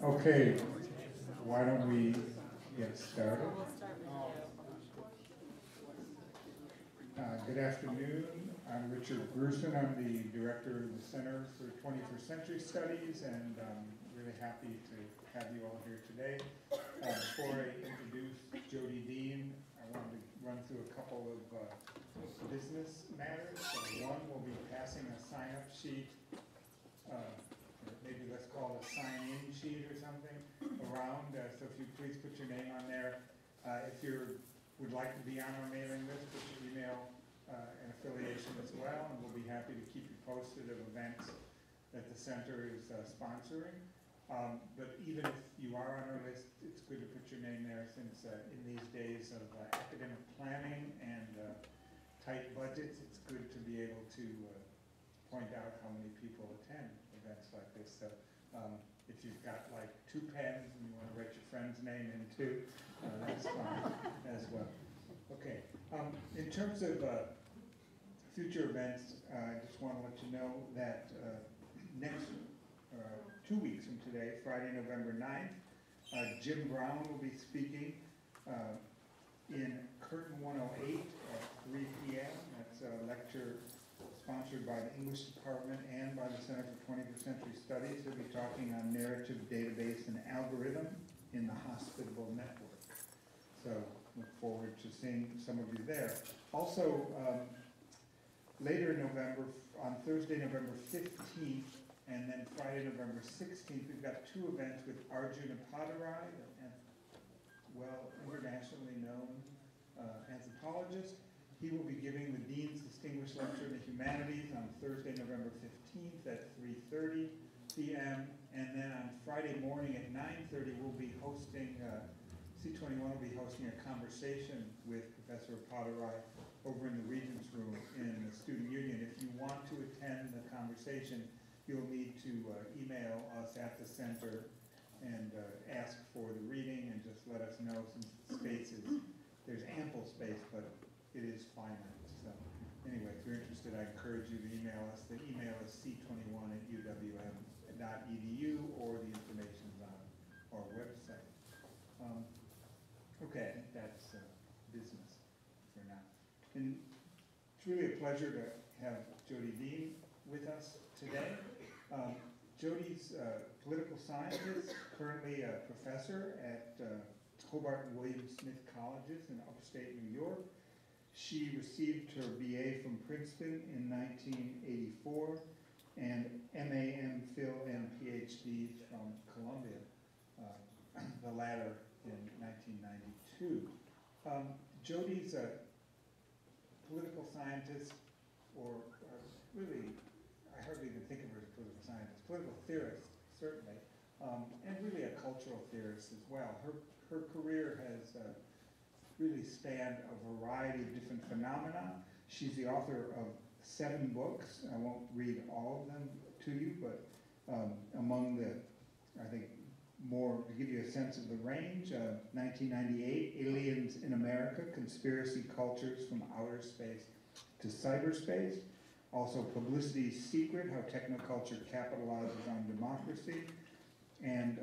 Okay, why don't we get started? Good afternoon. I'm Richard Gruisin. I'm the director of the Center for 21st Century Studies, and I'm really happy to have you all here today. Before I introduce Jodi Dean, I wanted to run through a couple of business matters. One, we'll be passing a sign-up sheet, maybe let's call it a sign-in sheet or something, around. So if you please put your name on there. If you would like to be on our mailing list, put your email and affiliation as well, and we'll be happy to keep you posted of events that the center is sponsoring. But even if you are on our list, it's good to put your name there, since in these days of academic planning and tight budgets, it's good to be able to point out how many people attend events like this. So if you've got like 2 pens and you want to write your friend's name in too, that's fine as well. Okay, in terms of future events, I just want to let you know that next 2 weeks from today, Friday, November 9th, Jim Brown will be speaking in Curtin 108 at 3 p.m. That's a lecture sponsored by the English Department and by the Center for 21st Century Studies. He'll be talking on narrative, database, and algorithm in the hospitable network. So look forward to seeing some of you there. Also, later in November, on Thursday, November 15th, and then Friday, November 16th, we've got 2 events with Arjuna Padarai, well, internationally known anthropologist. He will be giving the Dean's Distinguished Lecture in the Humanities on Thursday, November 15th at 3:30 p.m. And then on Friday morning at 9:30, we'll be hosting, C21 will be hosting a conversation with Professor Padarai over in the Regents Room in the Student Union. If you want to attend the conversation, you'll need to email us at the center and ask for the reading, and just let us know, since the space is, there's ample space, but it is finite. So anyway, if you're interested, I encourage you to email us. The email is c21@uwm.edu, or the information's on our website. Okay, I think that's business for now. And it's really a pleasure to have Jodi Dean with us today. Jodi's a political scientist, currently a professor at Hobart and William Smith Colleges in upstate New York. She received her BA from Princeton in 1984 and MA, MPhil, and PhDs from Columbia, the latter in 1992. Jodi's a political scientist, or really, I hardly even think of her as a political scientist, political theorist, certainly, and really a cultural theorist as well. Her career has really spanned a variety of different phenomena. She's the author of 7 books. I won't read all of them to you, but among the, I think, more to give you a sense of the range, 1998, Aliens in America, Conspiracy Cultures from Outer Space to Cyberspace. Also, Publicity's Secret, How Technoculture Capitalizes on Democracy. And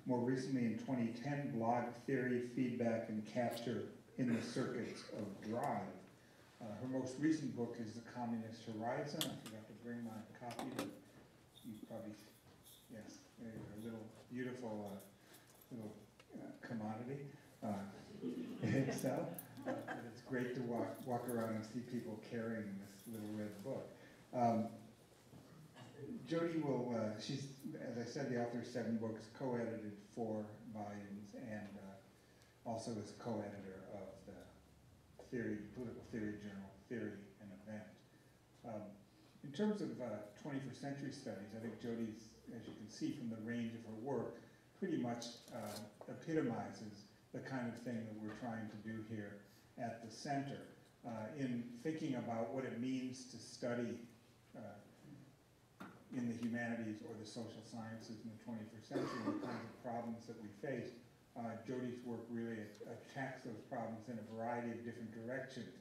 more recently in 2010, Blog Theory, Feedback, and Capture in the Circuits of Drive. Her most recent book is The Communist Horizon. I forgot to bring my copy, but you probably, yes, a little beautiful little commodity in itself. But it's great to walk around and see people carrying this little red book. Jodi will, she's, as I said, the author of 7 books, co-edited 4 volumes, and also is co-editor of the political theory journal, Theory and Event. In terms of 21st century studies, I think Jodi's, as you can see from the range of her work, pretty much epitomizes the kind of thing that we're trying to do here at the center, in thinking about what it means to study in the humanities or the social sciences in the 21st century, and the kinds of problems that we face. Jodi's work really attacks those problems in a variety of different directions.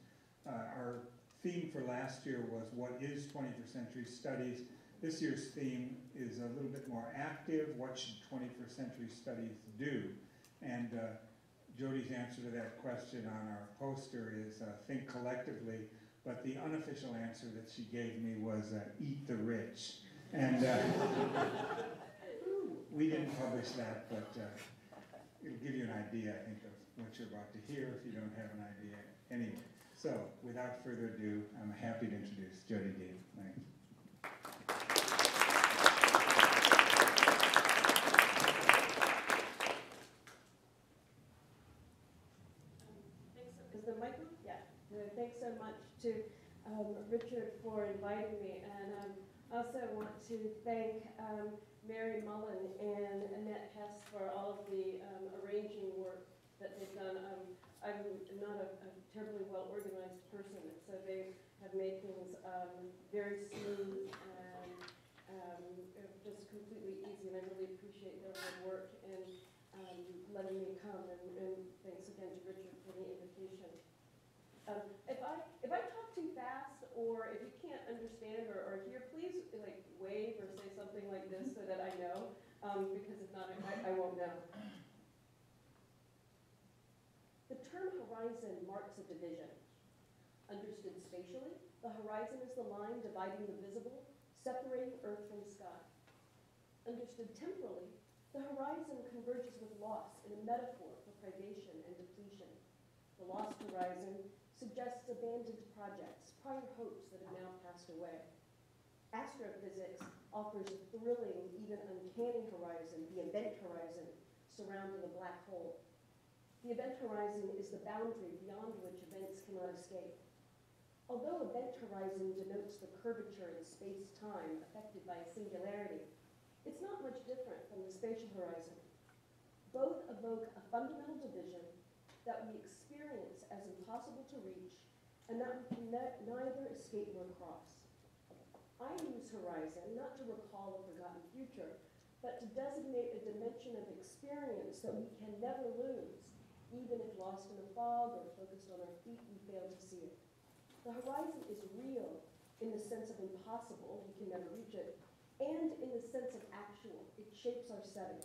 Our theme for last year was, what is 21st century studies? This year's theme is a little bit more active. What should 21st century studies do? And Jodi's answer to that question on our poster is think collectively, but the unofficial answer that she gave me was eat the rich. And we didn't publish that, but it'll give you an idea, I think, of what you're about to hear if you don't have an idea. Anyway, so without further ado, I'm happy to introduce Jodi Dean. Thanks. Is the mic on? Yeah. Thanks so much to Richard for inviting me, and I also want to thank Mary Mullen and Annette Hess for all of the arranging work that they've done. I'm not a terribly well-organized person, so they have made things very smooth and just completely easy, and I really appreciate their hard work and letting me come, and thanks again to Richard for the invitation. If I talk too fast, or if you can't understand or hear, please like wave or say something like this so that I know, because if not, I won't know. The term horizon marks a division. Understood spatially, the horizon is the line dividing the visible, separating Earth from sky. Understood temporally, the horizon converges with loss in a metaphor for privation and depletion. The lost horizon suggests abandoned projects, prior hopes that have now passed away. Astrophysics offers a thrilling, even uncanny horizon, the event horizon, surrounding a black hole. The event horizon is the boundary beyond which events cannot escape. Although event horizon denotes the curvature in space-time affected by a singularity, it's not much different from the spatial horizon. Both evoke a fundamental division that we experience as impossible to reach, and that we can neither escape nor cross. I use horizon not to recall a forgotten future, but to designate a dimension of experience that we can never lose, even if lost in a fog or focused on our feet, we fail to see it. The horizon is real in the sense of impossible, we can never reach it, and in the sense of actual, it shapes our setting.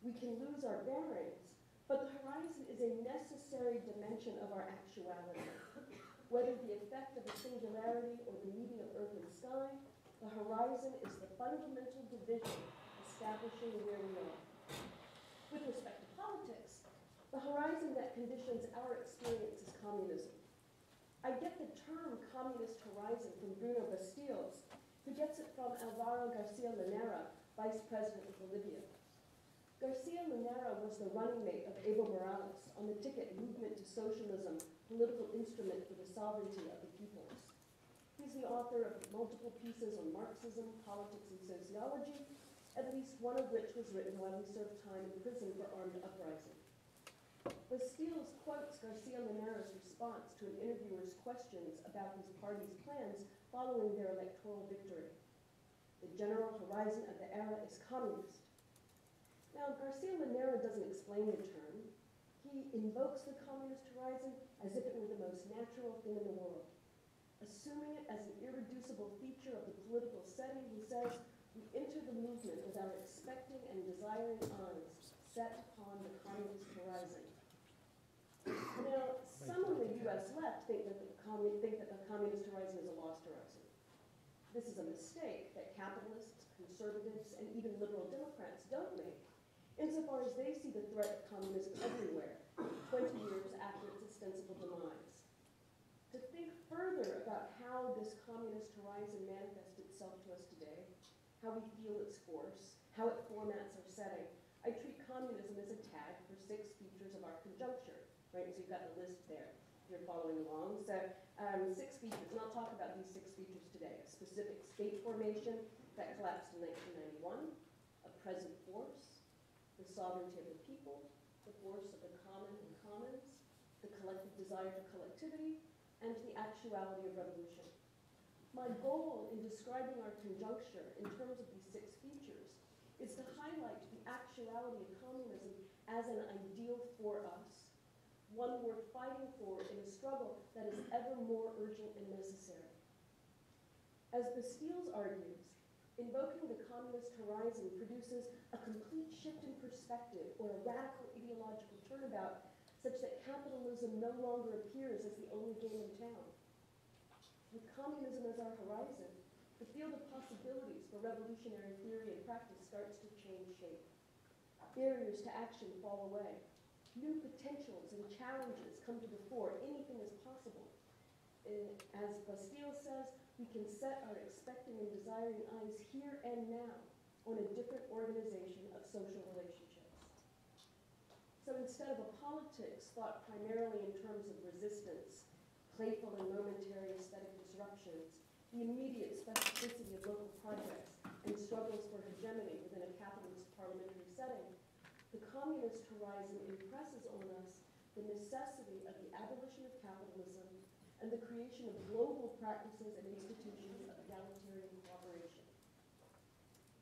We can lose our bearings, but the horizon is a necessary dimension of our actuality. Whether the effect of a singularity or the meeting of Earth and sky, the horizon is the fundamental division establishing where we are. With respect to politics, the horizon that conditions our experience is communism. I get the term communist horizon from Bruno Bastilles, who gets it from Alvaro Garcia Linera, vice president of Bolivia. Garcia Linera was the running mate of Evo Morales on the ticket Movement to Socialism, political instrument for the sovereignty of the peoples. He's the author of multiple pieces on Marxism, politics, and sociology, at least one of which was written while he served time in prison for armed uprising. Bastilles quotes Garcia Linera's response to an interviewer's questions about his party's plans following their electoral victory. The general horizon of the era is communist. Now, Garcia Linera doesn't explain the term. He invokes the communist horizon as if it were the most natural thing in the world. Assuming it as an irreducible feature of the political setting, he says, we enter the movement with our expecting and desiring eyes set upon the communist horizon. Now, some on the U.S. left think that the communist horizon is a lost horizon. This is a mistake that capitalists, conservatives, and even liberal Democrats don't make, insofar as they see the threat of communism everywhere, 20 years after its ostensible demise. To think further about how this communist horizon manifests itself to us today, how we feel its force, how it formats our setting, I treat communism as a tag for 6 features of our conjuncture, right? So you've got the list there, if you're following along. So 6 features, and I'll talk about these 6 features today. A specific state formation that collapsed in 1991, a present force, the sovereignty of the people, the force of the common and commons, the collective desire for collectivity, and the actuality of revolution. My goal in describing our conjuncture in terms of these 6 features is to highlight the actuality of communism as an ideal for us, one worth fighting for in a struggle that is ever more urgent and necessary. As Bastilles argues, Invoking the communist horizon produces a complete shift in perspective or a radical ideological turnabout such that capitalism no longer appears as the only game in town. With communism as our horizon, the field of possibilities for revolutionary theory and practice starts to change shape. Barriers to action fall away. New potentials and challenges come to the fore. Anything is possible. As Bastille says, we can set our expecting and desiring eyes here and now on a different organization of social relationships. So instead of a politics thought primarily in terms of resistance, playful and momentary aesthetic disruptions, the immediate specificity of local projects, and struggles for hegemony within a capitalist parliamentary setting, the communist horizon impresses on us the necessity of the abolition of capitalism and the creation of global practices and institutions of egalitarian cooperation.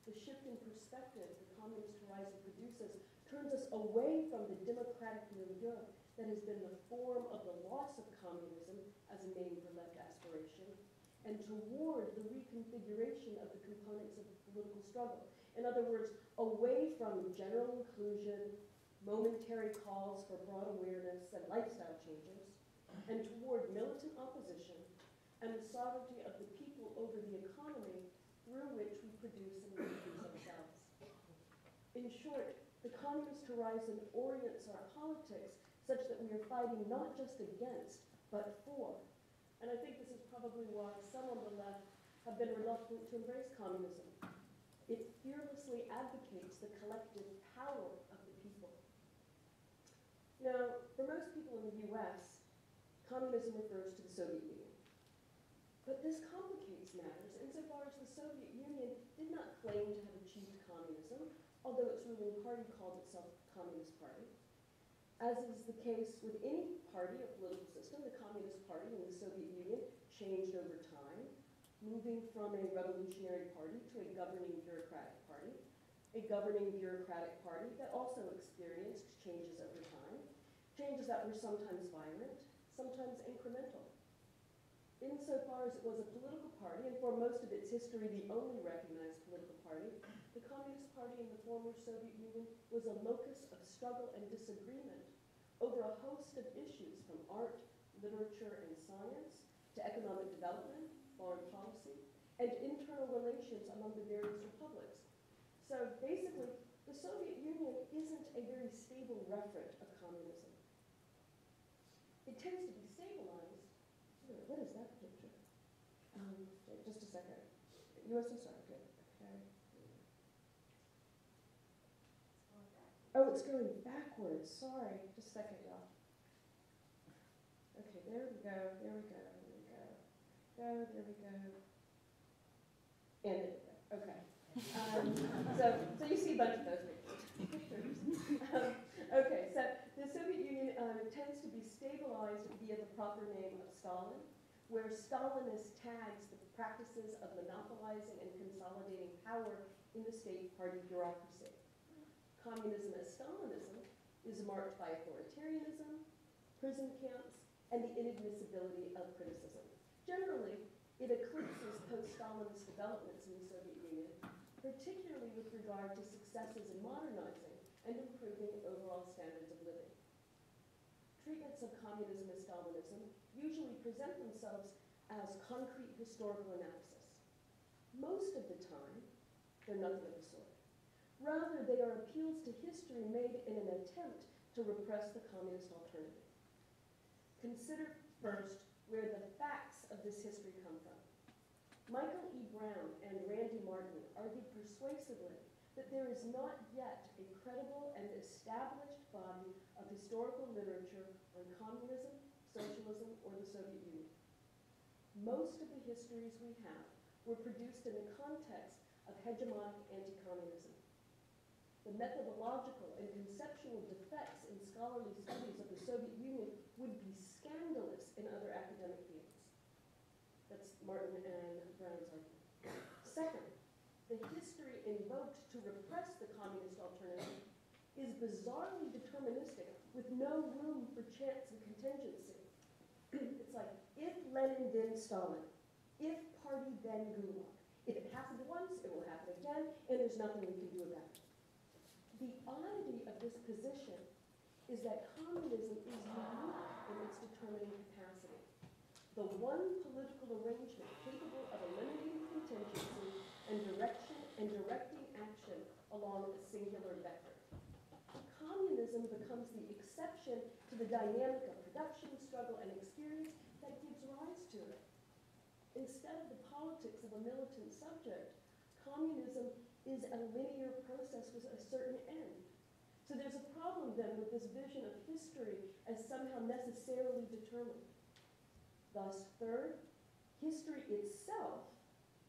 The shift in perspective the communist horizon produces turns us away from the democratic milieu that has been the form of the loss of communism as a name for left aspiration, and toward the reconfiguration of the components of the political struggle. In other words, away from general inclusion, momentary calls for broad awareness and lifestyle changes, and toward militant opposition and the sovereignty of the people over the economy through which we produce and reproduce ourselves. In short, the communist horizon orients our politics such that we are fighting not just against, but for. And I think this is probably why some on the left have been reluctant to embrace communism. It fearlessly advocates the collective power of the people. Now, for most people in the US, communism refers to the Soviet Union. But this complicates matters insofar as the Soviet Union did not claim to have achieved communism, although its ruling party called itself the Communist Party. As is the case with any party or political system, the Communist Party in the Soviet Union changed over time, moving from a revolutionary party to a governing bureaucratic party that also experienced changes over time, changes that were sometimes violent, sometimes incremental. Insofar as it was a political party, and for most of its history the only recognized political party, the Communist Party in the former Soviet Union was a locus of struggle and disagreement over a host of issues from art, literature, and science to economic development, foreign policy, and internal relations among the various republics. So basically, the Soviet Union isn't a very stable referent of communism. It tends to be stabilized. What is that picture? Just a second. USSR, good. Okay. Oh, it's going backwards. Sorry. Just a second, y'all. Okay, there we go. There we go. There we go. There we go. And there we go. Okay. So you see a bunch of those pictures. Okay, so the Soviet Union tends to be stabilized via the proper name of Stalin, where Stalinist tags the practices of monopolizing and consolidating power in the state party bureaucracy. Communism as Stalinism is marked by authoritarianism, prison camps, and the inadmissibility of criticism. Generally, it eclipses post-Stalinist developments in the Soviet Union, particularly with regard to successes in modernizing and improving overall standards of living. Treatments of communism as Stalinism usually present themselves as concrete historical analysis. Most of the time, they're nothing of the sort. Rather, they are appeals to history made in an attempt to repress the communist alternative. Consider first where the facts of this history come from. Michael E. Brown and Randy Martin argued persuasively that there is not yet a credible and established body of historical literature on communism, socialism, or the Soviet Union. Most of the histories we have were produced in the context of hegemonic anti-communism. The methodological and conceptual defects in scholarly studies of the Soviet Union would be scandalous in other academic fields. That's Martin and Brown's argument. Second, the history invoked to repress the communist alternative is bizarrely deterministic with no room for chance and contingency. It's like, if Lenin then Stalin, if party then Gulag, If it happened once, it will happen again, and there's nothing we can do about it. The oddity of this position is that communism is unique in its determining capacity. The one political arrangement capable of eliminating contingency and directing action along a singular vector. Communism becomes the exception to the dynamic of production, struggle, and experience that gives rise to it. Instead of the politics of a militant subject, communism is a linear process with a certain end. So there's a problem then with this vision of history as somehow necessarily determined. Thus, third, history itself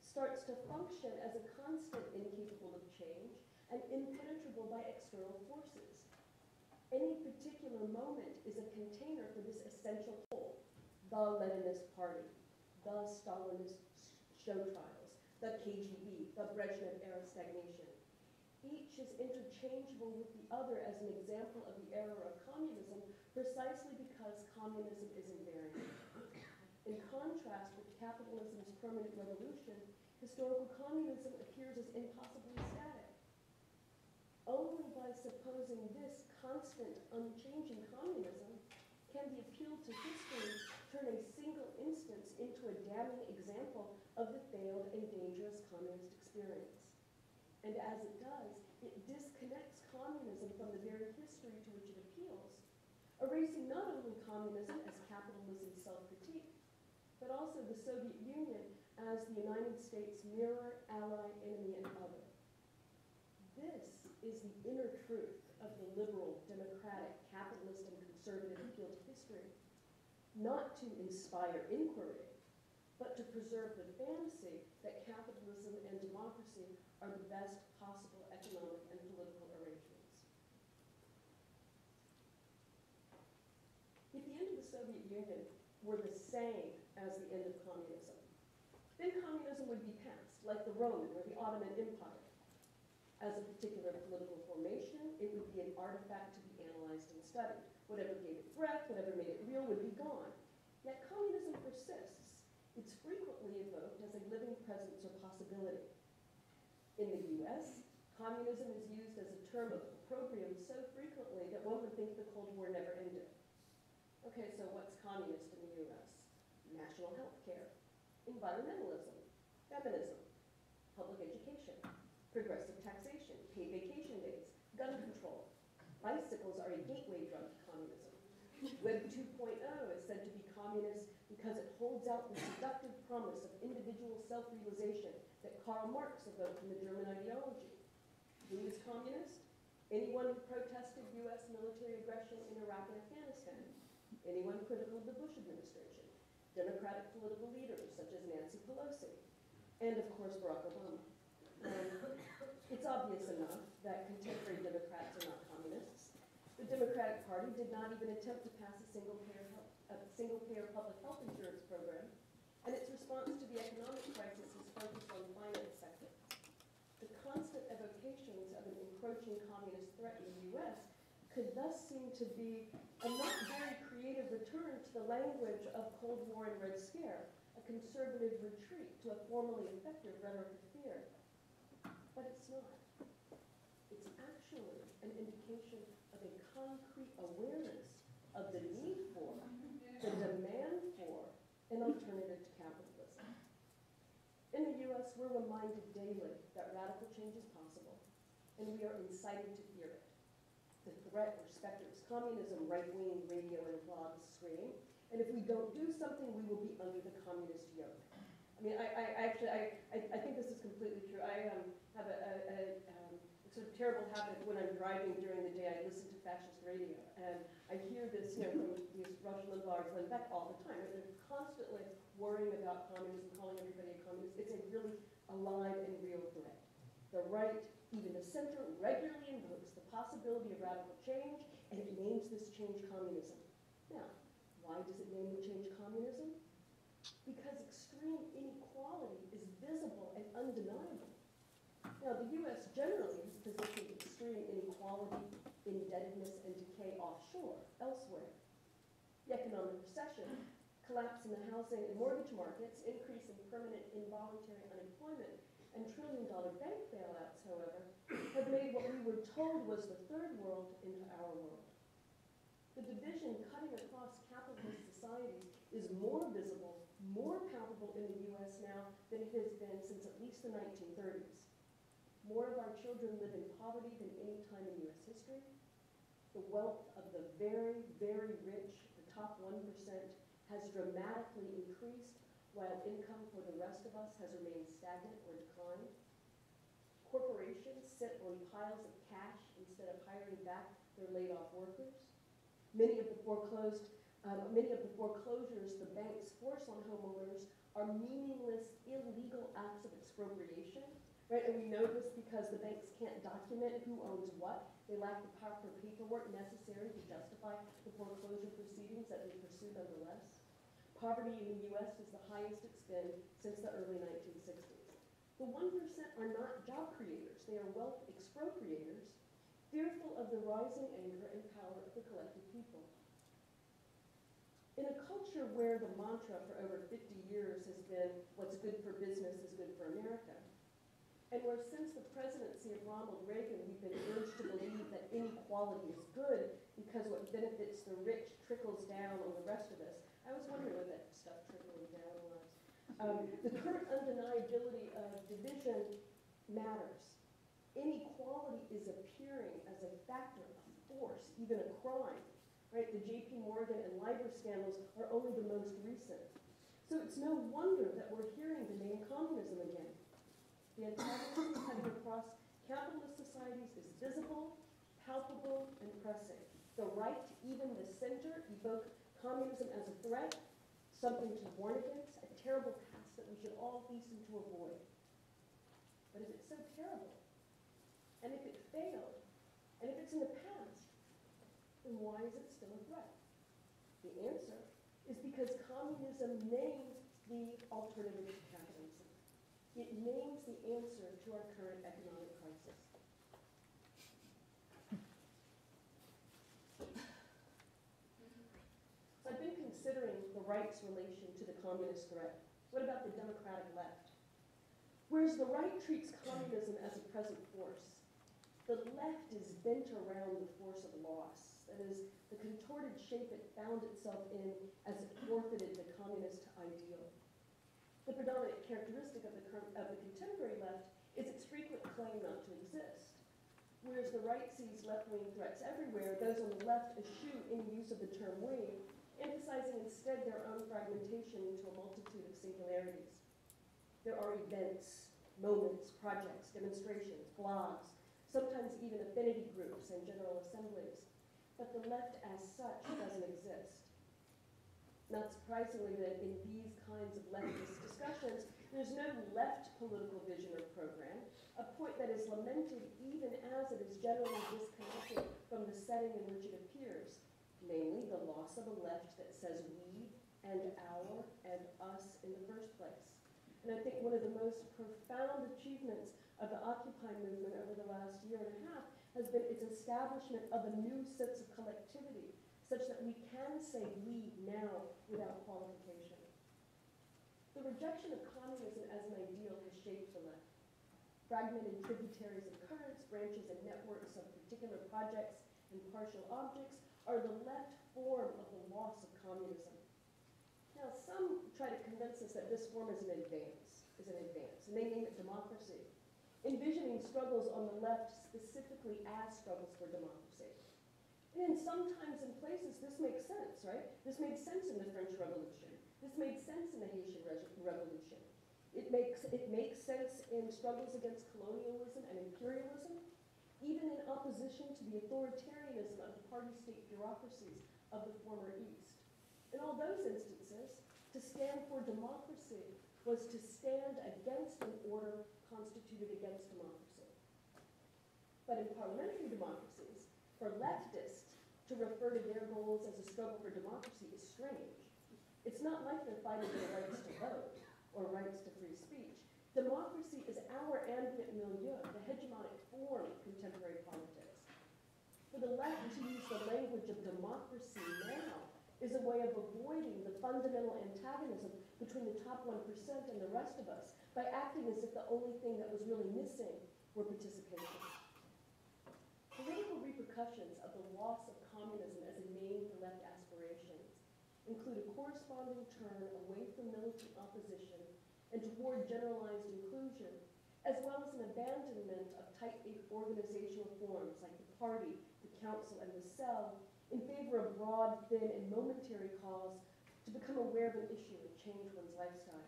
starts to function as a constant incapable of change and impenetrable by external forces. Any particular moment is a container for this essential whole: the Leninist Party, the Stalinist show trials, the KGB, the Brezhnev-era stagnation. Each is interchangeable with the other as an example of the era of communism, precisely because communism is invariant. In contrast with capitalism's permanent revolution, historical communism appears as impossibly static. Only by supposing this constant, unchanging communism can the appeal to history turn a single instance into a damning example of the failed and dangerous communist experience. And as it does, it disconnects communism from the very history to which it appeals, erasing not only communism as capitalism's self-critique, but also the Soviet Union as the United States' mirror, ally, enemy, and other. This is the inner truth of the liberal, democratic, capitalist, and conservative appeal to history, not to inspire inquiry, but to preserve the fantasy that capitalism and democracy are the best possible economic and political arrangements. If the end of the Soviet Union were the same as the end of communism, then communism would be past, like the Roman or the Ottoman Empire. As a particular political formation, it would be an artifact to be analyzed and studied. Whatever gave it breath, whatever made it real would be gone. Yet communism persists. It's frequently evoked as a living presence or possibility. In the US, communism is used as a term of opprobrium so frequently that one would think the Cold War never ended. Okay, so what's communist in the US? National health care, environmentalism, feminism, public education, progressive taxation, paid vacation days, gun control. Bicycles are a gateway drug to communism. Web 2.0 is said to be communist because it holds out the seductive promise of individual self-realization that Karl Marx evoked in the German ideology. Who is communist? Anyone who protested US military aggression in Iraq and Afghanistan. Anyone critical of the Bush administration. Democratic political leaders such as Nancy Pelosi. And of course, Barack Obama. It's obvious enough that contemporary Democrats are not communists. The Democratic Party did not even attempt to pass a single-payer public health insurance program, and its response to the economic crisis is focused on the finance sector. The constant evocations of an encroaching communist threat in the US could thus seem to be a not very creative return to the language of Cold War and Red Scare, a conservative retreat to a formally effective rhetoric of fear. But it's not. It's actually an indication of a concrete awareness of the need for, the demand for, an alternative to capitalism. In the US, we're reminded daily that radical change is possible, and we are incited to fear it. The threat or specters, communism, right-wing radio and blogs scream, and if we don't do something, we will be under the communist yoke. I mean, I think this is completely true. I have a sort of terrible habit when I'm driving during the day. I listen to fascist radio, and I hear this, from these Rush Limbaugh, Glenn Beck all the time. They're constantly worrying about communism, calling everybody a communist. It's a really alive and real threat. The right, even the center, regularly invokes the possibility of radical change, and it names this change communism. Now, why does it name the change communism? Because extreme inequality is visible and undeniable. Now, the US generally has positioned extreme inequality, indebtedness, and decay offshore, elsewhere. The economic recession, collapse in the housing and mortgage markets, increase in permanent involuntary unemployment, and trillion-dollar bank bailouts, however, have made what we were told was the third world into our world. The division cutting across capitalist societies is more visible, more palpable in the US now than it has been since at least the 1930s. More of our children live in poverty than any time in US history. The wealth of the very, very rich, the top 1%, has dramatically increased, while income for the rest of us has remained stagnant or declined. Corporations sit on piles of cash instead of hiring back their laid-off workers. Many of the foreclosures the banks force on homeowners are meaningless, illegal acts of expropriation, right? And we know this because the banks can't document who owns what. They lack the proper paperwork necessary to justify the foreclosure proceedings that they pursue nonetheless. Poverty in the US is the highest it's been since the early 1960s. The 1% are not job creators. They are wealth expropriators, fearful of the rising anger and power of the collective people. In a culture where the mantra for over 50 years has been, what's good for business is good for America, and where since the presidency of Ronald Reagan, we've been urged to believe that inequality is good because what benefits the rich trickles down on the rest of us. I was wondering what that stuff trickling down was. The current undeniability of division matters. Inequality is appearing as a factor, a force, even a crime. Right? The J.P. Morgan and LIBOR scandals are only the most recent. So it's no wonder that we're hearing the name communism again. The antagonism cutting across capitalist societies is visible, palpable, and pressing. The right, even the center, evoke communism as a threat, something to warn against, a terrible past that we should all hasten to avoid. But if it's so terrible, and if it failed, and if it's in the past, then why is it still a threat? The answer is because communism names the alternative to capitalism. It names the answer to our current economic crisis. So I've been considering the right's relation to the communist threat. What about the democratic left? Whereas the right treats communism as a present force, the left is bent around the force of loss. That is, the contorted shape it found itself in as it forfeited the communist ideal. The predominant characteristic of the contemporary left is its frequent claim not to exist. Whereas the right sees left-wing threats everywhere, those on the left eschew any use of the term wing, emphasizing instead their own fragmentation into a multitude of singularities. There are events, moments, projects, demonstrations, blogs, sometimes even affinity groups and general assemblies, but the left as such doesn't exist. Not surprisingly, that in these kinds of leftist discussions, there's no left political vision or program, a point that is lamented even as it is generally disconnected from the setting in which it appears, namely the loss of a left that says we and our and us in the first place. And I think one of the most profound achievements of the Occupy movement over the last year and a half has been its establishment of a new sense of collectivity, such that we can say we now without qualification. The rejection of communism as an ideal has shaped the left. Fragmented tributaries of currents, branches, and networks of particular projects and partial objects are the left form of the loss of communism. Now, some try to convince us that this form is an advance, and they name it democracy, envisioning struggles on the left specifically as struggles for democracy. And sometimes in places this makes sense, right? This made sense in the French Revolution. This made sense in the Haitian Revolution. It makes sense in struggles against colonialism and imperialism, even in opposition to the authoritarianism of the party-state bureaucracies of the former East. In all those instances, to stand for democracy was to stand against an order constituted against democracy. But in parliamentary democracies, for leftists to refer to their goals as a struggle for democracy is strange. It's not like they're fighting for the rights to vote or rights to free speech. Democracy is our ambient milieu, the hegemonic form of contemporary politics. For the left to use the language of democracy now is a way of avoiding the fundamental antagonism between the top 1% and the rest of us, by acting as if the only thing that was really missing were participation. Political repercussions of the loss of communism as a name for left aspirations include a corresponding turn away from militant opposition and toward generalized inclusion, as well as an abandonment of tight organizational forms like the party, the council, and the cell in favor of broad, thin, and momentary calls to become aware of an issue and change one's lifestyle.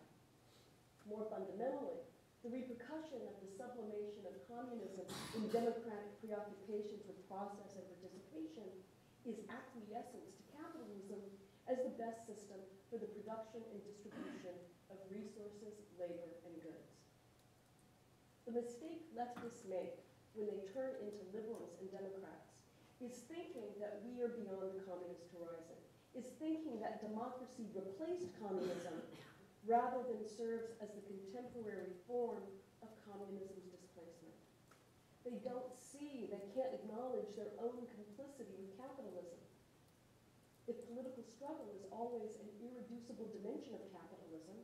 More fundamentally, the repercussion of the sublimation of communism in democratic preoccupations with process and participation is acquiescence to capitalism as the best system for the production and distribution of resources, labor, and goods. The mistake leftists make when they turn into liberals and Democrats is thinking that we are beyond the communist horizon, is thinking that democracy replaced communism rather than serves as the contemporary form of communism's displacement. They don't see, they can't acknowledge their own complicity with capitalism. If political struggle is always an irreducible dimension of capitalism,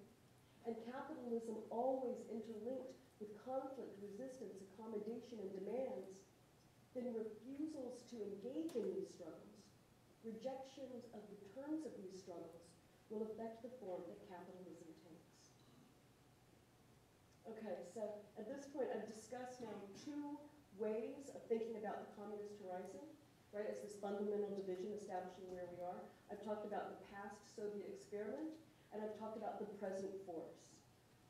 and capitalism always interlinked with conflict, resistance, accommodation, and demands, then refusals to engage in these struggles, rejections of the terms of these struggles, will affect the form that capitalism takes. Okay, so at this point I've discussed now two ways of thinking about the communist horizon, right, as this fundamental division establishing where we are. I've talked about the past Soviet experiment, and I've talked about the present force.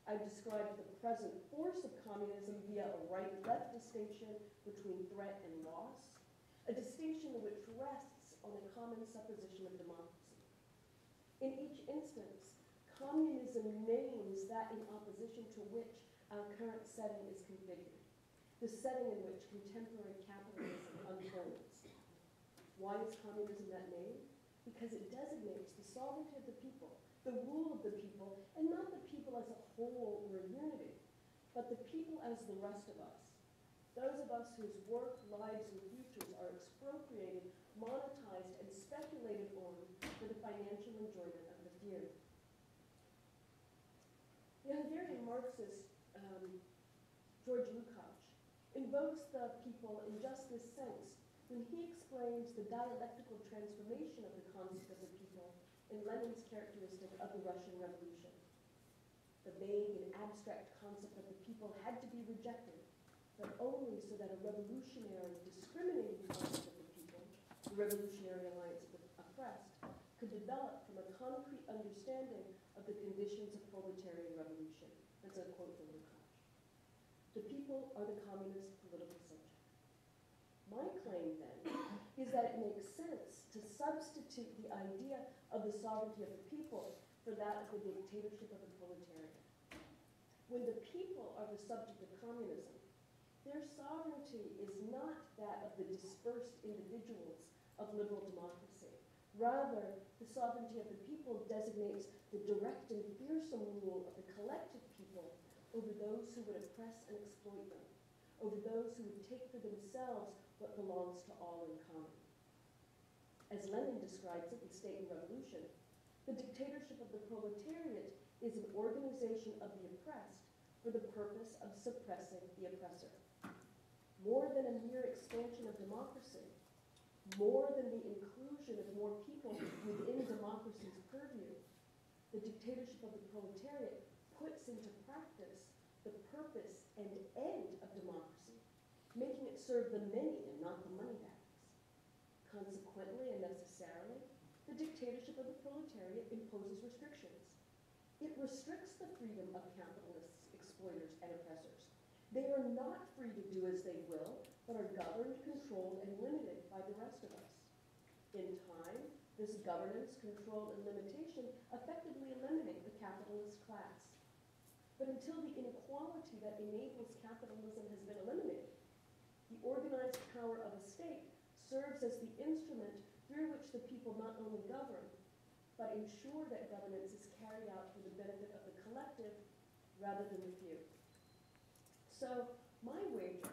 I've described the present force of communism via a right-left distinction between threat and loss, a distinction which rests on a common supposition of democracy. In each instance, communism names that in opposition to which our current setting is configured, the setting in which contemporary capitalism unfolds. Why is communism that name? Because it designates the sovereignty of the people, the rule of the people, and not the people as a whole or a unity, but the people as the rest of us. Those of us whose work, lives, and futures are expropriated, monetized, and speculated on for the financial enjoyment of the few. The Hungarian Marxist George Lukács invokes the people in just this sense when he explains the dialectical transformation of the concept of the people in Lenin's characteristic of the Russian Revolution. The vague and abstract concept of the people had to be rejected, but only so that a revolutionary discriminating concept of the people, the Revolutionary Alliance of the Oppressed, could develop from a concrete understanding of the conditions of proletarian revolution. That's a quote from Lukács. The people are the communist political subject. My claim, then, is that it makes sense to substitute the idea of the sovereignty of the people for that of the dictatorship of the proletariat. When the people are the subject of communism, their sovereignty is not that of the dispersed individuals of liberal democracy. Rather, the sovereignty of the people designates the direct and fearsome rule of the collective people over those who would oppress and exploit them, over those who would take for themselves what belongs to all in common. As Lenin describes it in State and Revolution, the dictatorship of the proletariat is an organization of the oppressed for the purpose of suppressing the oppressor. More than a mere expansion of democracy, more than the inclusion of more people within democracy's purview, the dictatorship of the proletariat puts into practice the purpose and end of democracy, making it serve the many and not the moneybags. Consequently and necessarily, the dictatorship of the proletariat imposes restrictions. It restricts the freedom of capitalists, exploiters, and oppressors. They are not free to do as they will, but are governed, controlled, and limited by the rest of us. In time, this governance, control, and limitation effectively eliminate the capitalist class. But until the inequality that enables capitalism has been eliminated, the organized power of a state serves as the instrument through which the people not only govern, but ensure that governance is carried out for the benefit of the collective rather than the few. So my wager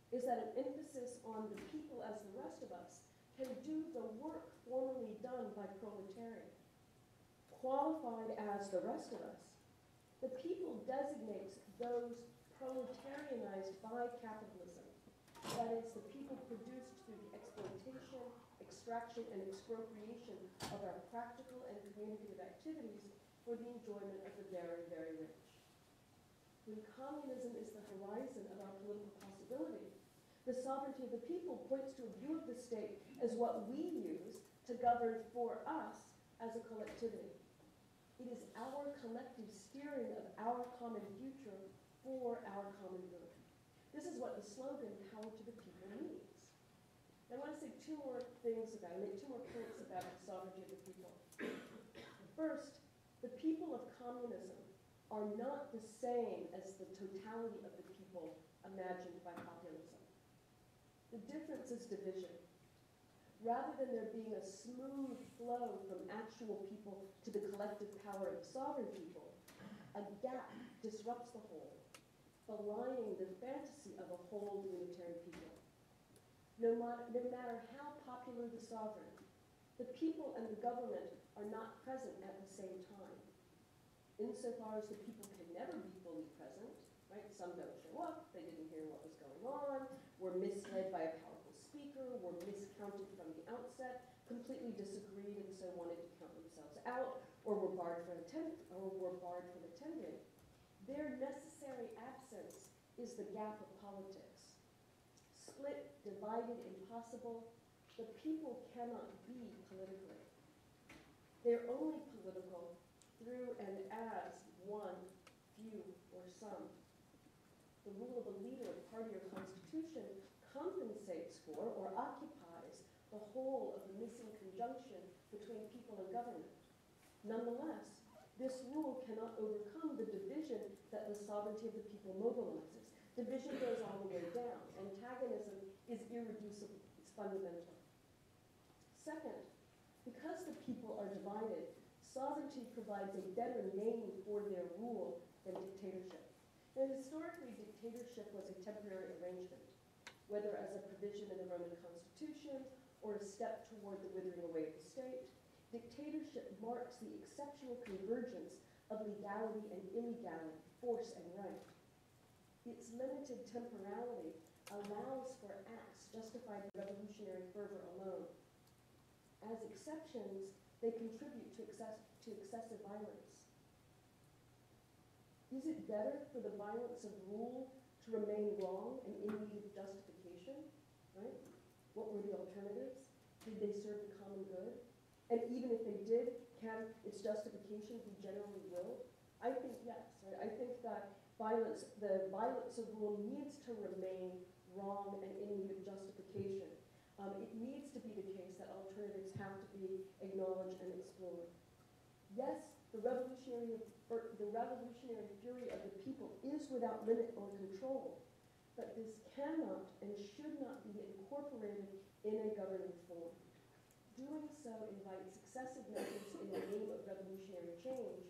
is that an emphasis on the people as the rest of us can do the work formerly done by proletariat, qualified as the rest of us, The people designates those proletarianized by capitalism. That is, the people produced through the exploitation, extraction, and expropriation of our practical and communicative activities for the enjoyment of the very, very rich. When communism is the horizon of our political possibility, the sovereignty of the people points to a view of the state as what we use to govern for us as a collectivity. It is our collective steering of our common future for our common good. This is what the slogan, "Power to the People," means. I want to say make two more points about the sovereignty of the people. First, the people of communism are not the same as the totality of the people imagined by populism. The difference is division. Rather than there being a smooth flow from actual people to the collective power of sovereign people, a gap disrupts the whole, belying the fantasy of a whole unitary people. No matter how popular the sovereign, the people and the government are not present at the same time. Insofar as the people can never be fully present, right? Some don't show up, they didn't hear what was going on, were misled by a powerful speaker, were miscounted from the outset, completely disagreed and so wanted to count themselves out, or were barred from attending. Their necessary absence is the gap of politics. Split, divided, impossible, the people cannot be politically. They're only political through and as one, few, or some. The rule of a leader, party, or constitution compensates for or occupies the whole of the missing conjunction between people and government. Nonetheless, this rule cannot overcome the division that the sovereignty of the people mobilizes. Division goes all the way down. Antagonism is irreducible. It's fundamental. Second, because the people are divided, sovereignty provides a better name for their rule than dictatorship. Now, historically, dictatorship was a temporary arrangement, whether as a provision in the Roman Constitution or a step toward the withering away of the state. Dictatorship marks the exceptional convergence of legality and illegality, force and right. Its limited temporality allows for acts justified by revolutionary fervor alone. As exceptions, they contribute to excessive violence. Is it better for the violence of rule to remain wrong and in need of justification, right? What were the alternatives? Did they serve the common good? And even if they did, can its justification be generally willed? I think yes. Right? I think that the violence of rule needs to remain wrong and in need of justification. It needs to be the case that alternatives have to be acknowledged and explored. Yes, the revolutionary fury of the people is without limit or control, but this cannot and should not be incorporated in a governing form. Doing so invites excessive measures in the name of revolutionary change,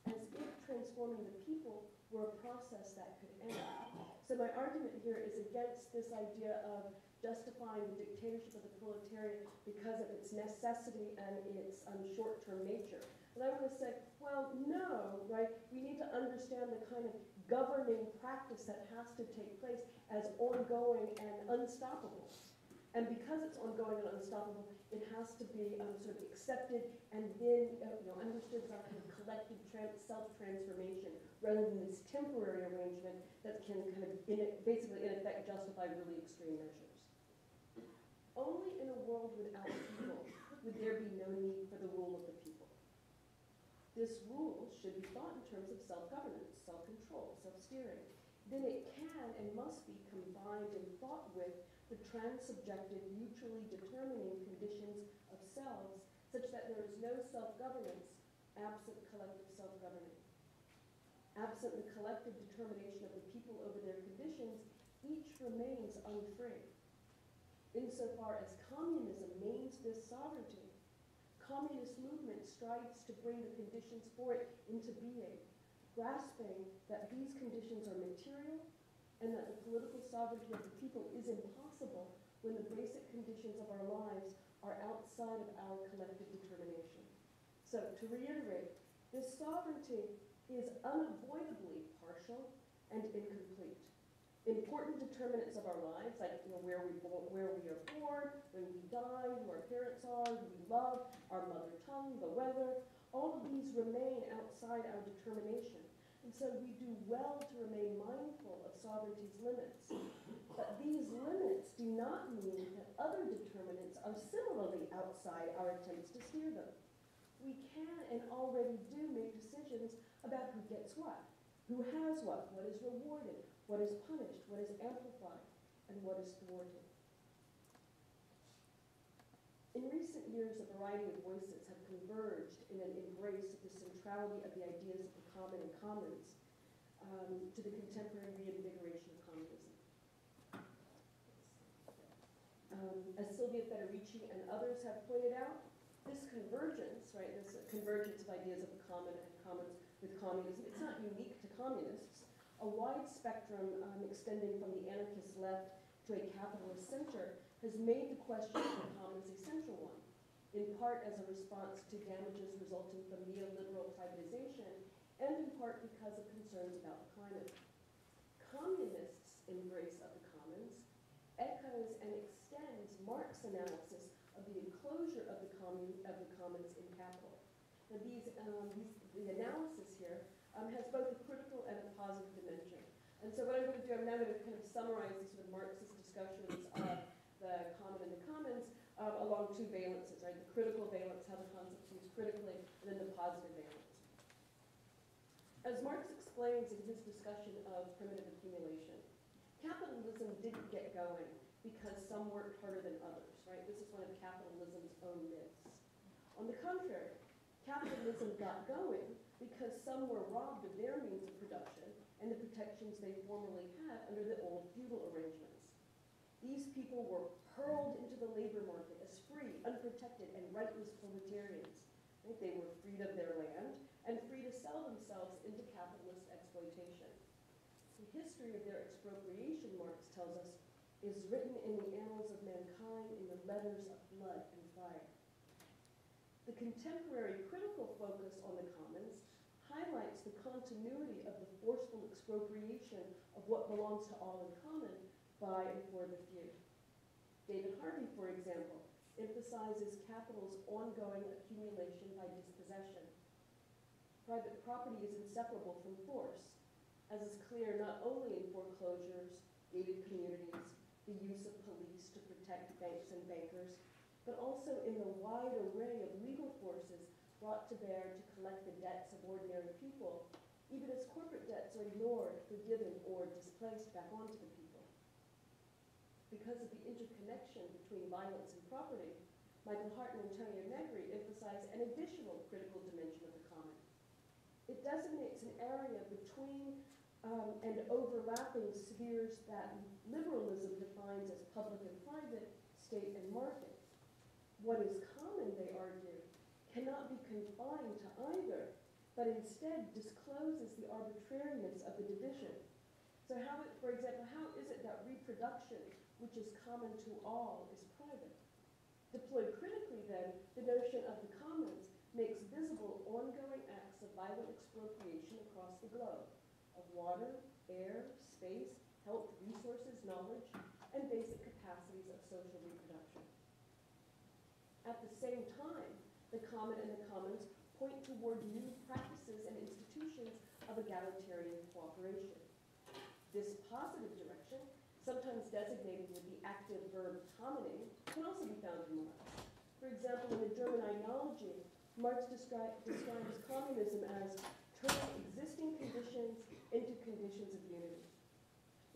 as if transforming the people were a process that could end. So my argument here is against this idea of justifying the dictatorship of the proletariat because of its necessity and its short-term nature. But I want to say, well, no, right? We need to understand the kind of governing practice that has to take place as ongoing and unstoppable. And because it's ongoing and unstoppable, it has to be sort of accepted and then understood as our kind of collective self-transformation rather than this temporary arrangement that can kind of, basically, in effect, justify really extreme measures. Only in a world without people would there be no need for the rule of the people. This rule should be thought in terms of self-governance, self-control, self-steering. Then it can and must be combined and thought with the transsubjective, mutually determining conditions of selves, such that there is no self-governance absent collective self-governing. Absent the collective determination of the people over their conditions, each remains unfree. Insofar as communism names this sovereignty, communist movement strives to bring the conditions for it into being, grasping that these conditions are material and that the political sovereignty of the people is impossible when the basic conditions of our lives are outside of our collective determination. So to reiterate, this sovereignty is unavoidably partial and incomplete. Important determinants of our lives, like where we are born, when we die, who our parents are, who we love, our mother tongue, the weather, all of these remain outside our determination. And so we do well to remain mindful of sovereignty's limits. But these limits do not mean that other determinants are similarly outside our attempts to steer them. We can and already do make decisions about who gets what, who has what is rewarded, what is punished, what is amplified, and what is thwarted. In recent years, a variety of voices have converged in an embrace of the centrality of the ideas of the common and commons to the contemporary reinvigoration of communism. As Silvia Federici and others have pointed out, this convergence, right, this convergence of ideas of the common and commons with communism, it's not unique to communists. A wide spectrum extending from the anarchist left to a capitalist center has made the question of the commons a central one, in part as a response to damages resulting from neoliberal privatization, and in part because of concerns about the climate. Communists' embrace of the commons echoes and extends Marx's analysis of the enclosure of the commons in capital. Now the analysis here has both a critical and a positive dimension. And so what I'm going to do, I'm now going to kind of summarize these sort of Marxist discussions of the common and the commons along two valences, right? The critical valence, how the concept's used critically, and then the positive valence. As Marx explains in his discussion of primitive accumulation, capitalism didn't get going because some worked harder than others, right? This is one of capitalism's own myths. On the contrary, capitalism got going because some were robbed of their means of production and the protections they formerly had under the old feudal arrangements. These people were hurled into the labor market as free, unprotected, and rightless proletarians. Right? They were freed of their land and free to sell themselves into capitalist exploitation. The history of their expropriation, Marx tells us, is written in the annals of mankind in the letters of blood and fire. The contemporary critical focus on the commons highlights the continuity of the forceful expropriation of what belongs to all in common by and for the few. David Harvey, for example, emphasizes capital's ongoing accumulation by dispossession. Private property is inseparable from force, as is clear not only in foreclosures, gated communities, the use of police to protect banks and bankers, but also in the wide array of legal forces brought to bear to collect the debts of ordinary people, even as corporate debts are ignored, forgiven, or displaced back onto the people. Because of the interconnection between violence and property, Michael Hart and Antonio Negri emphasize an additional critical dimension of the common. It designates an area between and overlapping spheres that liberalism defines as public and private, state and market. What is common, they argue, cannot be confined to either, but instead discloses the arbitrariness of the division. So for example, how is it that reproduction, which is common to all, is private? Deployed critically then, the notion of the commons makes visible ongoing acts of violent expropriation across the globe, of water, air, space, health, resources, knowledge, and basic capacities of social reproduction. At the same time, the common and the commons point toward new practices and institutions of egalitarian cooperation. This positive direction, sometimes designated with the active verb commoning, can also be found in Marx. For example, in the German Ideology, Marx describes communism as turning existing conditions into conditions of unity.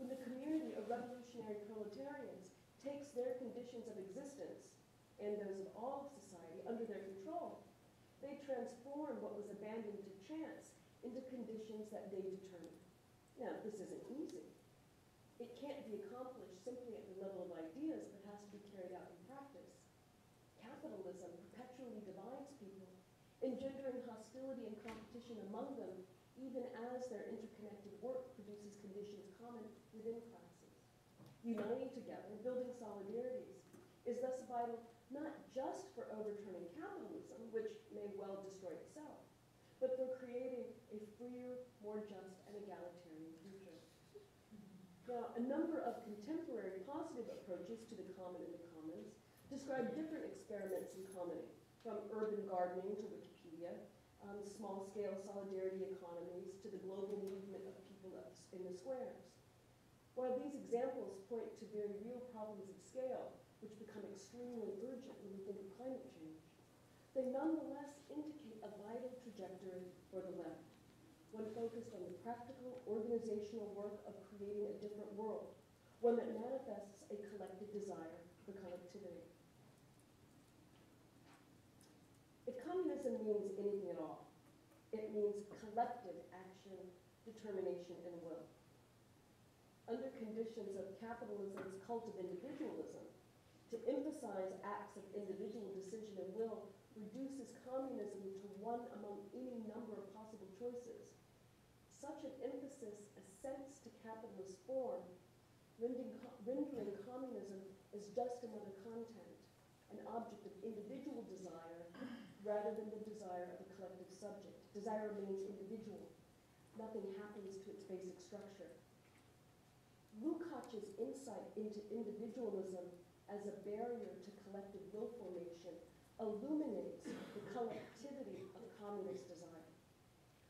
When the community of revolutionary proletarians takes their conditions of existence and those of all of society under their control, they transform what was abandoned to chance into conditions that they determine. Now, this isn't easy. It can't be accomplished simply at the level of ideas, but has to be carried out in practice. Capitalism perpetually divides people, engendering hostility and competition among them, even as their interconnected work produces conditions common within classes. Uniting together, building solidarities, is thus vital not just for overturning capitalism, which may well destroy itself, but for creating a freer, more just, and egalitarian future. Now, a number of contemporary positive approaches to the common and the commons describe different experiments in commoning, from urban gardening to Wikipedia, small-scale solidarity economies to the global movement of people in the squares. While these examples point to very real problems of scale, which become extremely urgent when we think of climate change, they nonetheless indicate a vital trajectory for the left, one focused on the practical organizational work of creating a different world, one that manifests a collective desire for collectivity. If communism means anything at all, it means collective action, determination, and will. Under conditions of capitalism's cult of individualism, to emphasize acts of individual decision and will reduces communism to one among any number of possible choices. Such an emphasis assents to capitalist form, rendering communism as just another content, an object of individual desire, rather than the desire of a collective subject. Desire remains individual. Nothing happens to its basic structure. Lukács's insight into individualism as a barrier to collective will formation illuminates the collectivity of communist desire.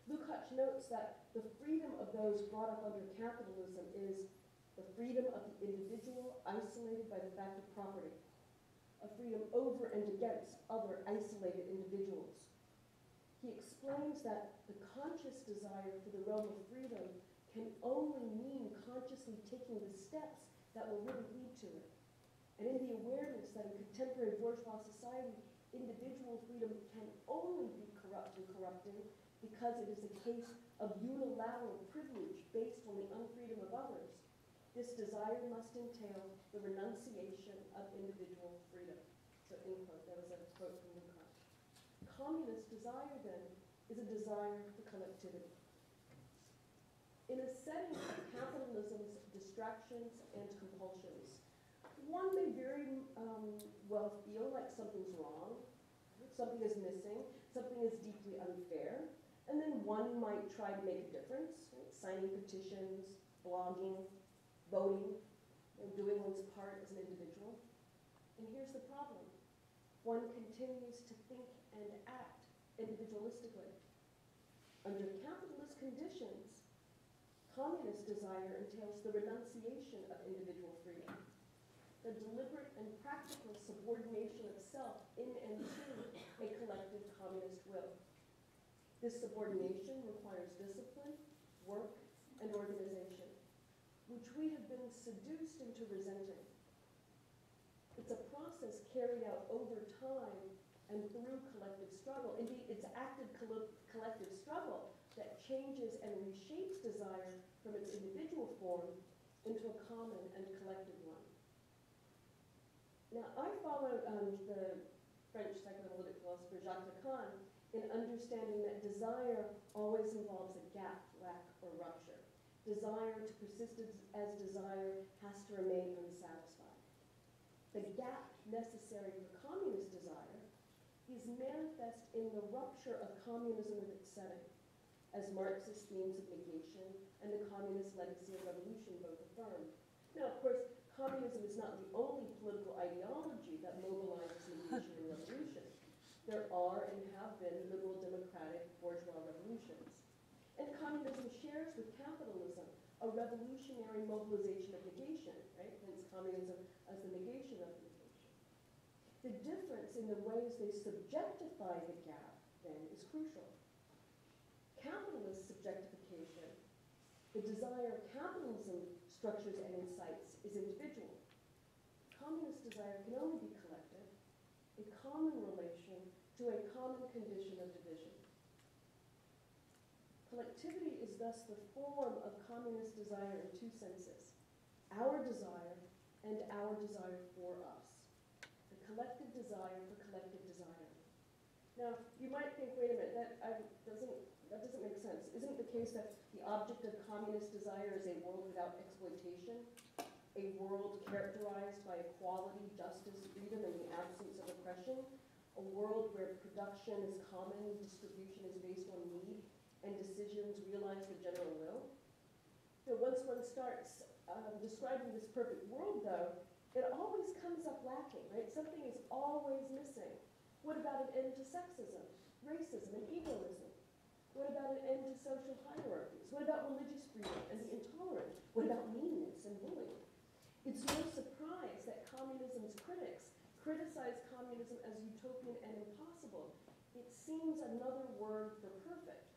Lukács notes that the freedom of those brought up under capitalism is the freedom of the individual isolated by the fact of property, a freedom over and against other isolated individuals. He explains that the conscious desire for the realm of freedom can only mean consciously taking the steps that will really lead to it. And in the awareness that in contemporary bourgeois society, individual freedom can only be corrupt and corrupting because it is a case of unilateral privilege based on the unfreedom of others, this desire must entail the renunciation of individual freedom. So, end quote. That was a quote from Lukács. Communist desire, then, is a desire for collectivity. In a setting of capitalism's distractions and compulsions, one may very well feel like something's wrong, something is missing, something is deeply unfair, and then one might try to make a difference, right? Signing petitions, blogging, voting, and doing one's part as an individual. And here's the problem. One continues to think and act individualistically. Under capitalist conditions, communist desire entails the renunciation of individual freedom, the deliberate and practical subordination of self in and to a collective communist will. This subordination requires discipline, work, and organization, which we have been seduced into resenting. It's a process carried out over time and through collective struggle. Indeed, it's active collective struggle that changes and reshapes desire from its individual form into a common and collective one. Now, I follow the French psychoanalytic philosopher Jacques Lacan in understanding that desire always involves a gap, lack, or rupture. Desire to persist as desire has to remain unsatisfied. The gap necessary for communist desire is manifest in the rupture of communism with its setting, as Marxist themes of negation and the communist legacy of revolution both affirm. Now, of course, communism is not the only political ideology that mobilizes negation and revolution. There are and have been liberal democratic bourgeois revolutions. And communism shares with capitalism a revolutionary mobilization of negation, right? Hence communism as the negation of negation. The difference in the ways they subjectify the gap, then, is crucial. Capitalist subjectification, the desire capitalism structures and incites, is individual. Communist desire can only be collective, a common relation to a common condition of division. Collectivity is thus the form of communist desire in two senses: our desire and our desire for us. The collective desire for collective desire. Now, you might think, wait a minute, that doesn't make sense. Isn't it the case that the object of communist desire is a world without exploitation? A world characterized by equality, justice, freedom, and the absence of oppression? a world where production is common, distribution is based on need, and decisions realize the general will. Once one starts describing this perfect world, though, it always comes up lacking, right? Something is always missing. What about an end to sexism, racism, and egoism? What about an end to social hierarchies? What about religious freedom and the intolerant? What about meanness and bullying? It's no surprise that communism's critics criticize communism as utopian and impossible. It seems another word for perfect.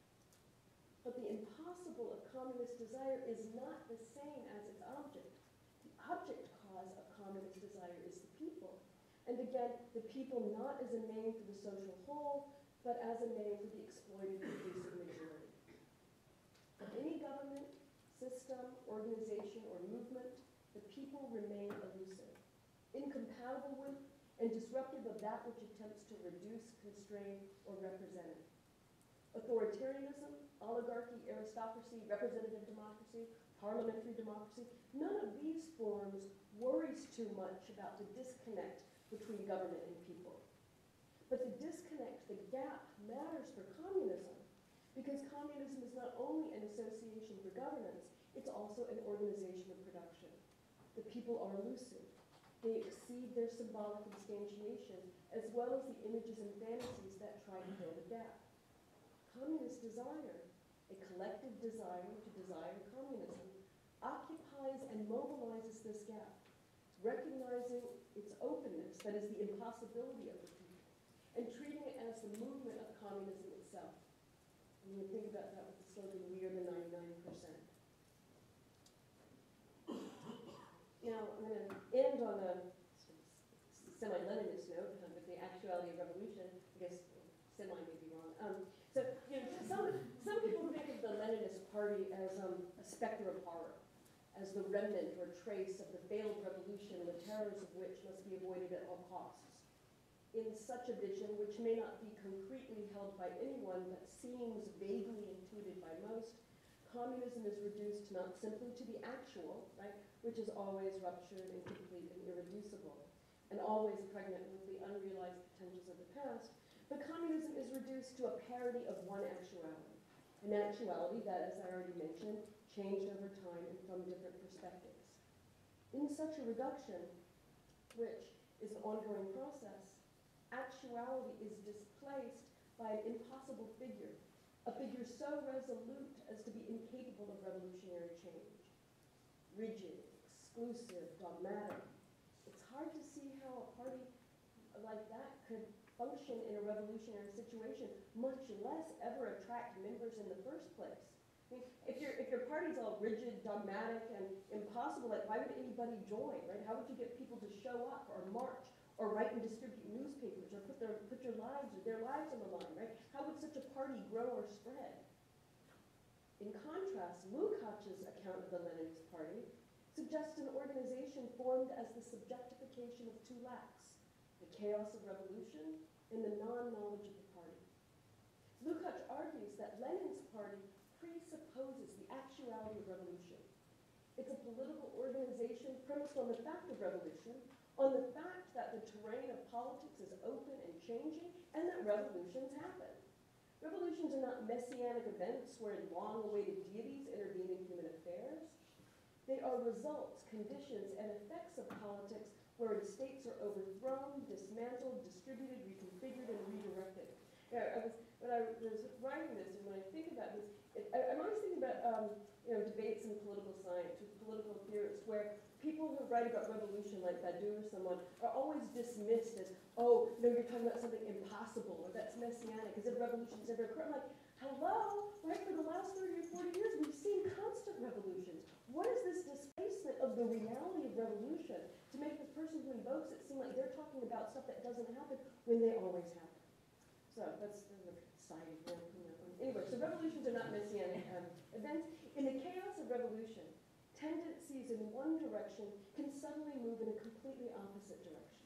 But the impossible of communist desire is not the same as its object. The object cause of communist desire is the people. And again, the people not as a name for the social whole, but as a name for the exploited inclusive majority. In any government, system, organization, or movement, the people remain elusive, incompatible with, and disruptive of that which attempts to reduce, constrain, or represent it. Authoritarianism, oligarchy, aristocracy, representative democracy, parliamentary democracy, none of these forms worries too much about the disconnect between government and people. But the disconnect, the gap, matters for communism, because communism is not only an association for governance, it's also an organization of production. The people are elusive. They exceed their symbolic instantiation, as well as the images and fantasies that try to fill the gap. Communist desire, a collective desire to desire communism, occupies and mobilizes this gap, recognizing its openness, that is the impossibility of the people, and treating it as the movement of communism itself. And you think about that with the slogan, "We are the 99%. Now, I'm going to end on a semi-Leninist note, with the actuality of revolution. I guess semi may be wrong. Some people think of the Leninist Party as a specter of horror, as the remnant or trace of the failed revolution, the terrors of which must be avoided at all costs. In such a vision, which may not be concretely held by anyone, but seems vaguely intuited by most, communism is reduced not simply to the actual, right, which is always ruptured, incomplete, and irreducible, and always pregnant with the unrealized potentials of the past, but communism is reduced to a parody of one actuality, an actuality that, as I already mentioned, changed over time and from different perspectives. In such a reduction, which is an ongoing process, actuality is displaced by an impossible figure, a figure so resolute as to be incapable of revolutionary change. Rigid, exclusive, dogmatic. It's hard to see how a party like that could function in a revolutionary situation, much less ever attract members in the first place. I mean, if your party's all rigid, dogmatic, and impossible, like why would anybody join, right? How would you get people to show up or march or write and distribute newspapers or put their lives or their lives on the line, right? How would such a party grow or spread? In contrast, Lukács's account of the Leninist Party suggests an organization formed as the subjectification of two lacks, the chaos of revolution and the non-knowledge of the party. Lukács argues that Lenin's party presupposes the actuality of revolution. It's a political organization premised on the fact of revolution, on the fact that the terrain of politics is open and changing, and that revolutions happen. Revolutions are not messianic events where long-awaited deities intervene in human affairs. They are results, conditions, and effects of politics wherein states are overthrown, dismantled, distributed, reconfigured, and redirected. When I was writing this, and when I think about this, I'm always thinking about debates in political science with political theorists where people who write about revolution, like Badiou or someone, are always dismissed as, oh, no, you're talking about something impossible, or that's messianic, as if revolutions ever occur. I'm like, hello, right? For the last 30 or 40 years, we've seen constant revolutions. What is this displacement of the reality of revolution to make the person who invokes it seem like they're talking about stuff that doesn't happen when they always happen? So that's a side example. Anyway, so revolutions are not messianic events. In the chaos of revolution, tendencies in one direction can suddenly move in a completely opposite direction.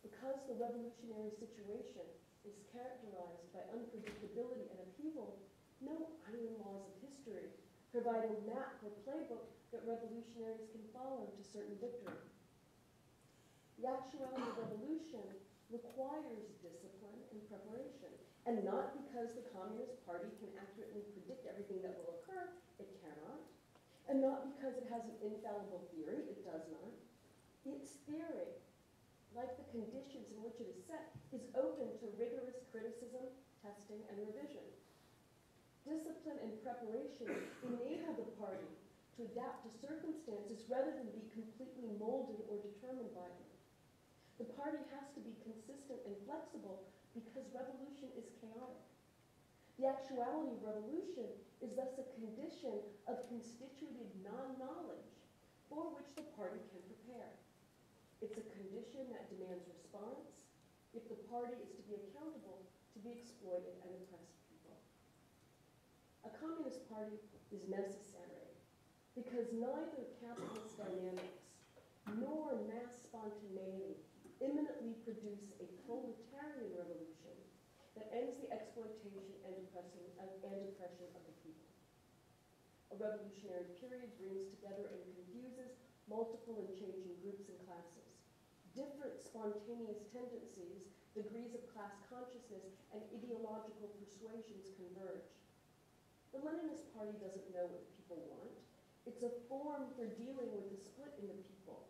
Because the revolutionary situation is characterized by unpredictability and upheaval, no iron laws of history provide a map or playbook that revolutionaries can follow to certain victory. The actuality of revolution requires discipline and preparation. And not because the Communist Party can accurately predict everything that will occur, it cannot. And not because it has an infallible theory, it does not. Its theory, like the conditions in which it is set, is open to rigorous criticism, testing, and revision. Discipline and preparation enable the party to adapt to circumstances rather than be completely molded or determined by them. The party has to be consistent and flexible because revolution is chaotic. The actuality of revolution is thus a condition of constituted non-knowledge for which the party can prepare. It's a condition that demands response if the party is to be accountable to the exploited and oppressed people. A communist party is necessary because neither capitalist dynamics nor mass spontaneity imminently produce a proletarian revolution that ends the exploitation and oppression of the people. A revolutionary period brings together and confuses multiple and changing groups and classes. Different spontaneous tendencies, degrees of class consciousness, and ideological persuasions converge. The Leninist Party doesn't know what the people want. It's a form for dealing with the split in the people,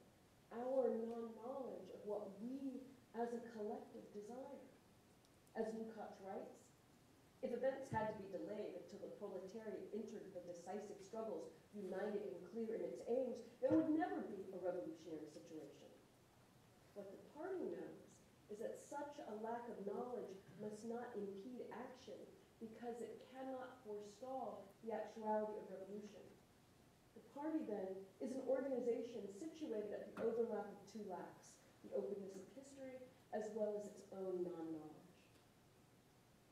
our non-knowledge of what we as a collective desire. As Lukács writes, if events had to be delayed until the proletariat entered the decisive struggles united and clear in its aims, there would never be a revolutionary situation. What the party knows is that such a lack of knowledge must not impede action because it cannot forestall the actuality of revolution. The party, then, is an organization situated at the overlap of two lacks, the openness of history as well as its own non-knowledge.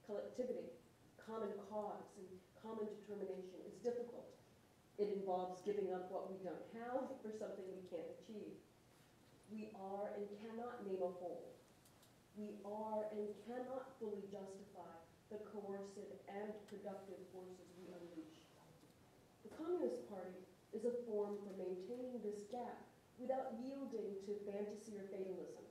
Collectivity, common cause, and common determination is difficult. It involves giving up what we don't have for something we can't achieve. We are and cannot name a whole. We are and cannot fully justify the coercive and productive forces we unleash. The Communist Party is a form for maintaining this gap without yielding to fantasy or fatalism,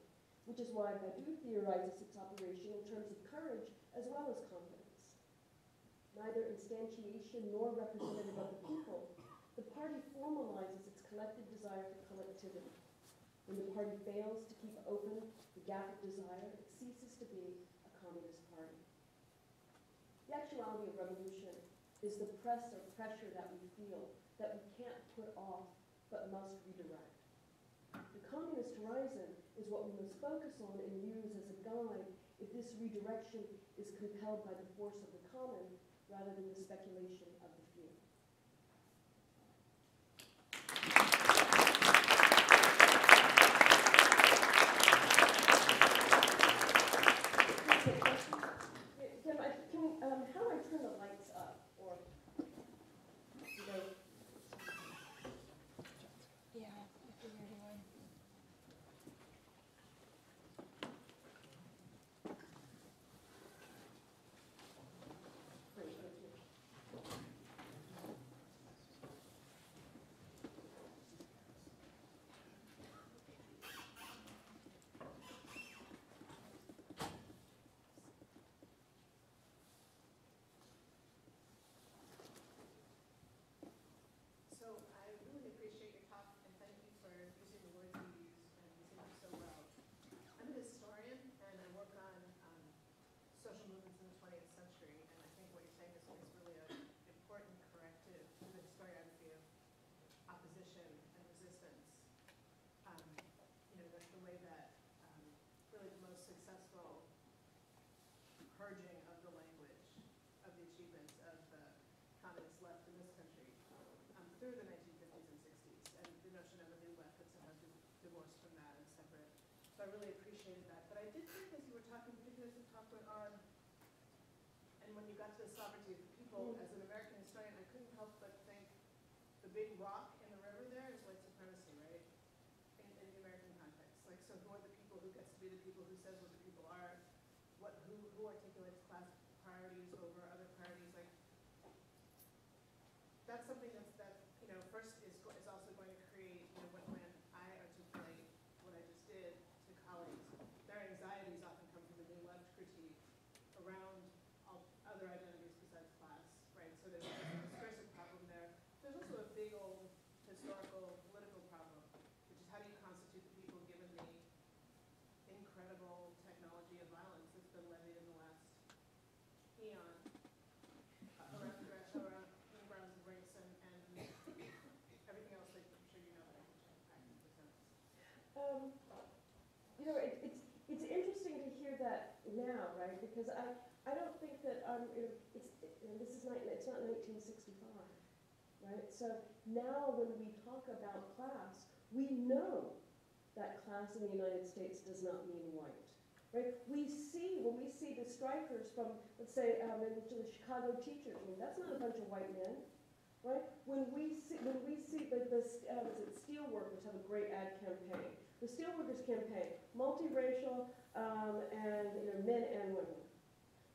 which is why Badiou theorizes its operation in terms of courage as well as confidence. Neither instantiation nor representative of the people, the party formalizes its collective desire for collectivity. When the party fails to keep open the gap of desire, it ceases to be a communist party. The actuality of revolution is the press or pressure that we feel, that we can't put off, but must redirect. The communist horizon is what we must focus on and use as a guide if this redirection is compelled by the force of the common rather than the speculation of the few. How do I turn the lights up? Or, you know, Yeah, I figured it would. great, thank you. So I really appreciate your talk and thank you for using the words you use and using them so well. I'm an historian and I work on social movements in the 20th century, and I think what you're saying is really an important corrective to the historiography of opposition and resistance. The way that really the most successful purging of the language of the achievements of the communist left in this country through the 1950s and 60s, and the notion of a new left that's somehow divorced from that and separate. So I really appreciated that. But I did think as you were talking, particularly as the talk went on, and when you got to the sovereignty of the people, as an American historian, I couldn't help but think the big rock in the river there is white supremacy, right? In the American context. Like, so who are the people, who gets to be the people, who says what the people are, who articulates class priorities over other priorities, like, that's something that first is also going to create, when I articulate what I just did to colleagues, their anxieties eon around the grounds of race and everything else that I'm sure you know that actually presents. You know, it's interesting to hear that now, right? Because I don't think that, you know, it's not 1965, right? So now when we talk about class, we know that class in the United States does not mean white, right? When we see the strikers from, let's say, into the Chicago teachers, I mean, that's not a bunch of white men, right? When we see the steel workers have a great ad campaign. The steelworkers campaign, multiracial, and you know, men and women.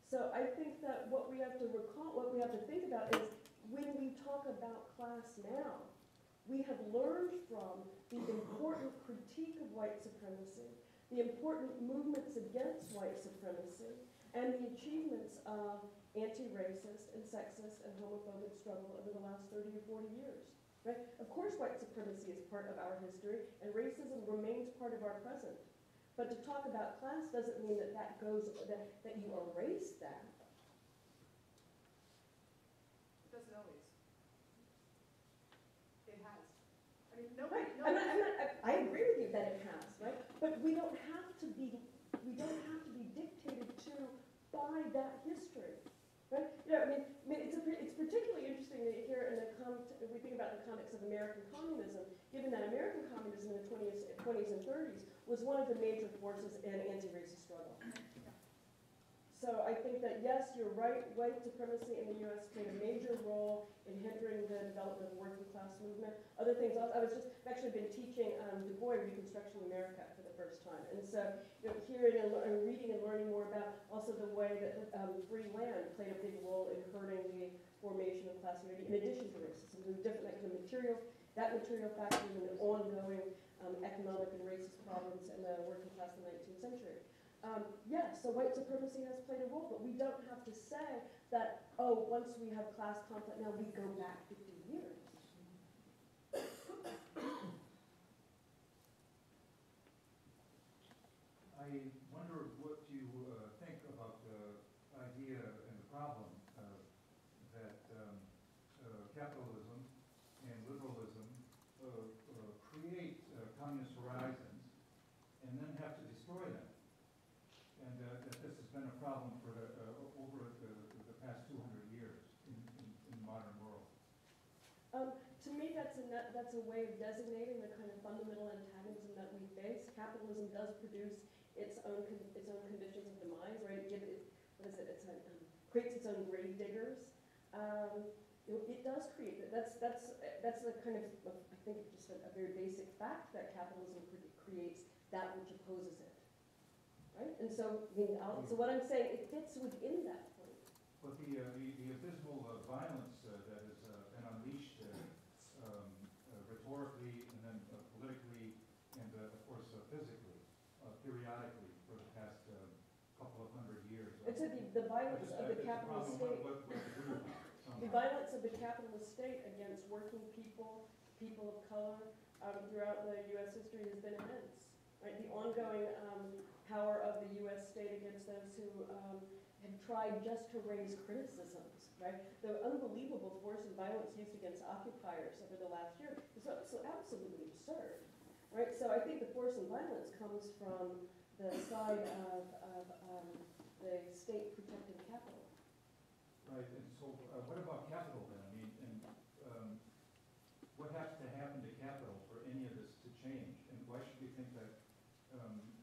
So I think that what we have to think about is when we talk about class now, we have learned from the important critique of white supremacy, the important movements against white supremacy, and the achievements of anti-racist and sexist and homophobic struggle over the last 30 or 40 years. Right? Of course white supremacy is part of our history, and racism remains part of our present. But to talk about class doesn't mean that you erase that. It doesn't always. It has. I mean, Right. nobody. I agree with you that it has, right? But we don't have to be dictated to by that history. Right? You know, I mean, it's particularly interesting to hear if we think about the context of American communism, given that American communism in the 20s and 30s was one of the major forces in anti-racist struggle. So I think that, yes, you're right, white supremacy in the U.S. played a major role in hindering the development of the working class movement. Other things, I've actually been teaching Du Bois Reconstruction America for the first time. And so, you know, hearing and reading and learning more about also the way that free land played a big role in hurting the formation of class unity, in addition to racism. There's different, like, that material factor in the ongoing economic and racist problems in the working class in the 19th century. Yes, so white supremacy has played a role, but we don't have to say that, oh, once we have class conflict, now we go back 50 years. I wonder what you think about the idea and the problem that capitalism and liberalism create communist horizons and then have to destroy them. And that this has been a problem for over the past 200 years in the modern world. To me, that's a way of designating the kind of fundamental antagonism that we face. Capitalism does produce its own conditions of demise, right? Creates its own grave diggers. It does create that. That's the kind of, I think, just a very basic fact that capitalism creates that which opposes it. Right? And so, so what I'm saying, it fits within that point. But the abysmal violence that has been unleashed rhetorically and then politically and, of course, physically, periodically for the past couple of hundred years. It's the violence of the capitalist state. The violence of the capitalist state against working people, people of color, throughout the U.S. history has been immense. Right? The ongoing power of the U.S. state against those who have tried just to raise criticisms, right? The unbelievable force and violence used against occupiers over the last year is absolutely absurd, right? So I think the force and violence comes from the side of the state protecting capital. Right, and so what about capital then? I mean, and what has to happen to capital for any of this to change? And why should we think that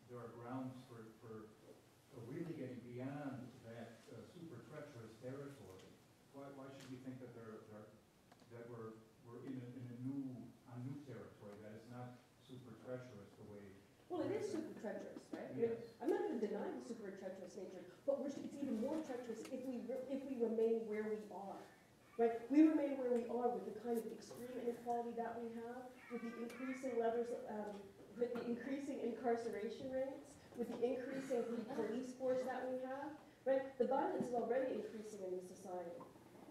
there are grounds for really getting beyond that super treacherous territory? Why should we think that that we're in a new territory that is not super treacherous the way? Well, it is super treacherous, right? Yes. I'm not going to deny the super treacherous nature, but it's even more treacherous if we remain where we are. Right? We remain where we are with the kind of extreme inequality that we have, with the increasing levels, with the increasing incarceration rates, with the increasing police force that we have. Right? The violence is already increasing in the society.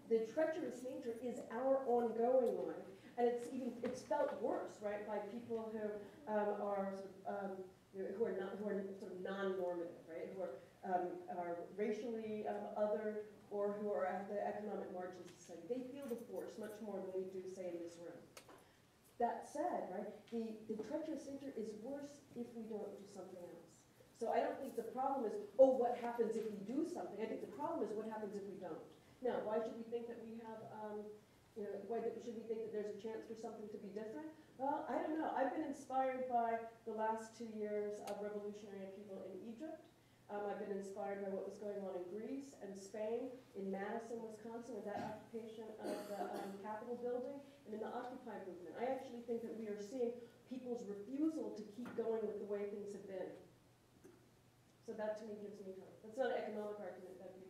The treacherous nature is our ongoing one, and it's felt worse, right, by people who are sort of, who are sort of non-normative, right? Who are are racially other or who are at the economic margins of society. They feel the force much more than we do, say, in this room. That said, right, the treacherous center is worse if we don't do something else. So I don't think the problem is, oh, what happens if we do something? I think the problem is what happens if we don't. Now, why should we think that we have, should we think that there's a chance for something to be different? Well, I don't know. I've been inspired by the last 2 years of revolutionary upheaval in Egypt. I've been inspired by what was going on in Greece and Spain, in Madison, Wisconsin, with that occupation of the Capitol building, and in the Occupy movement. I actually think that we are seeing people's refusal to keep going with the way things have been. So that, to me, gives me hope. That's not an economic argument. That'd be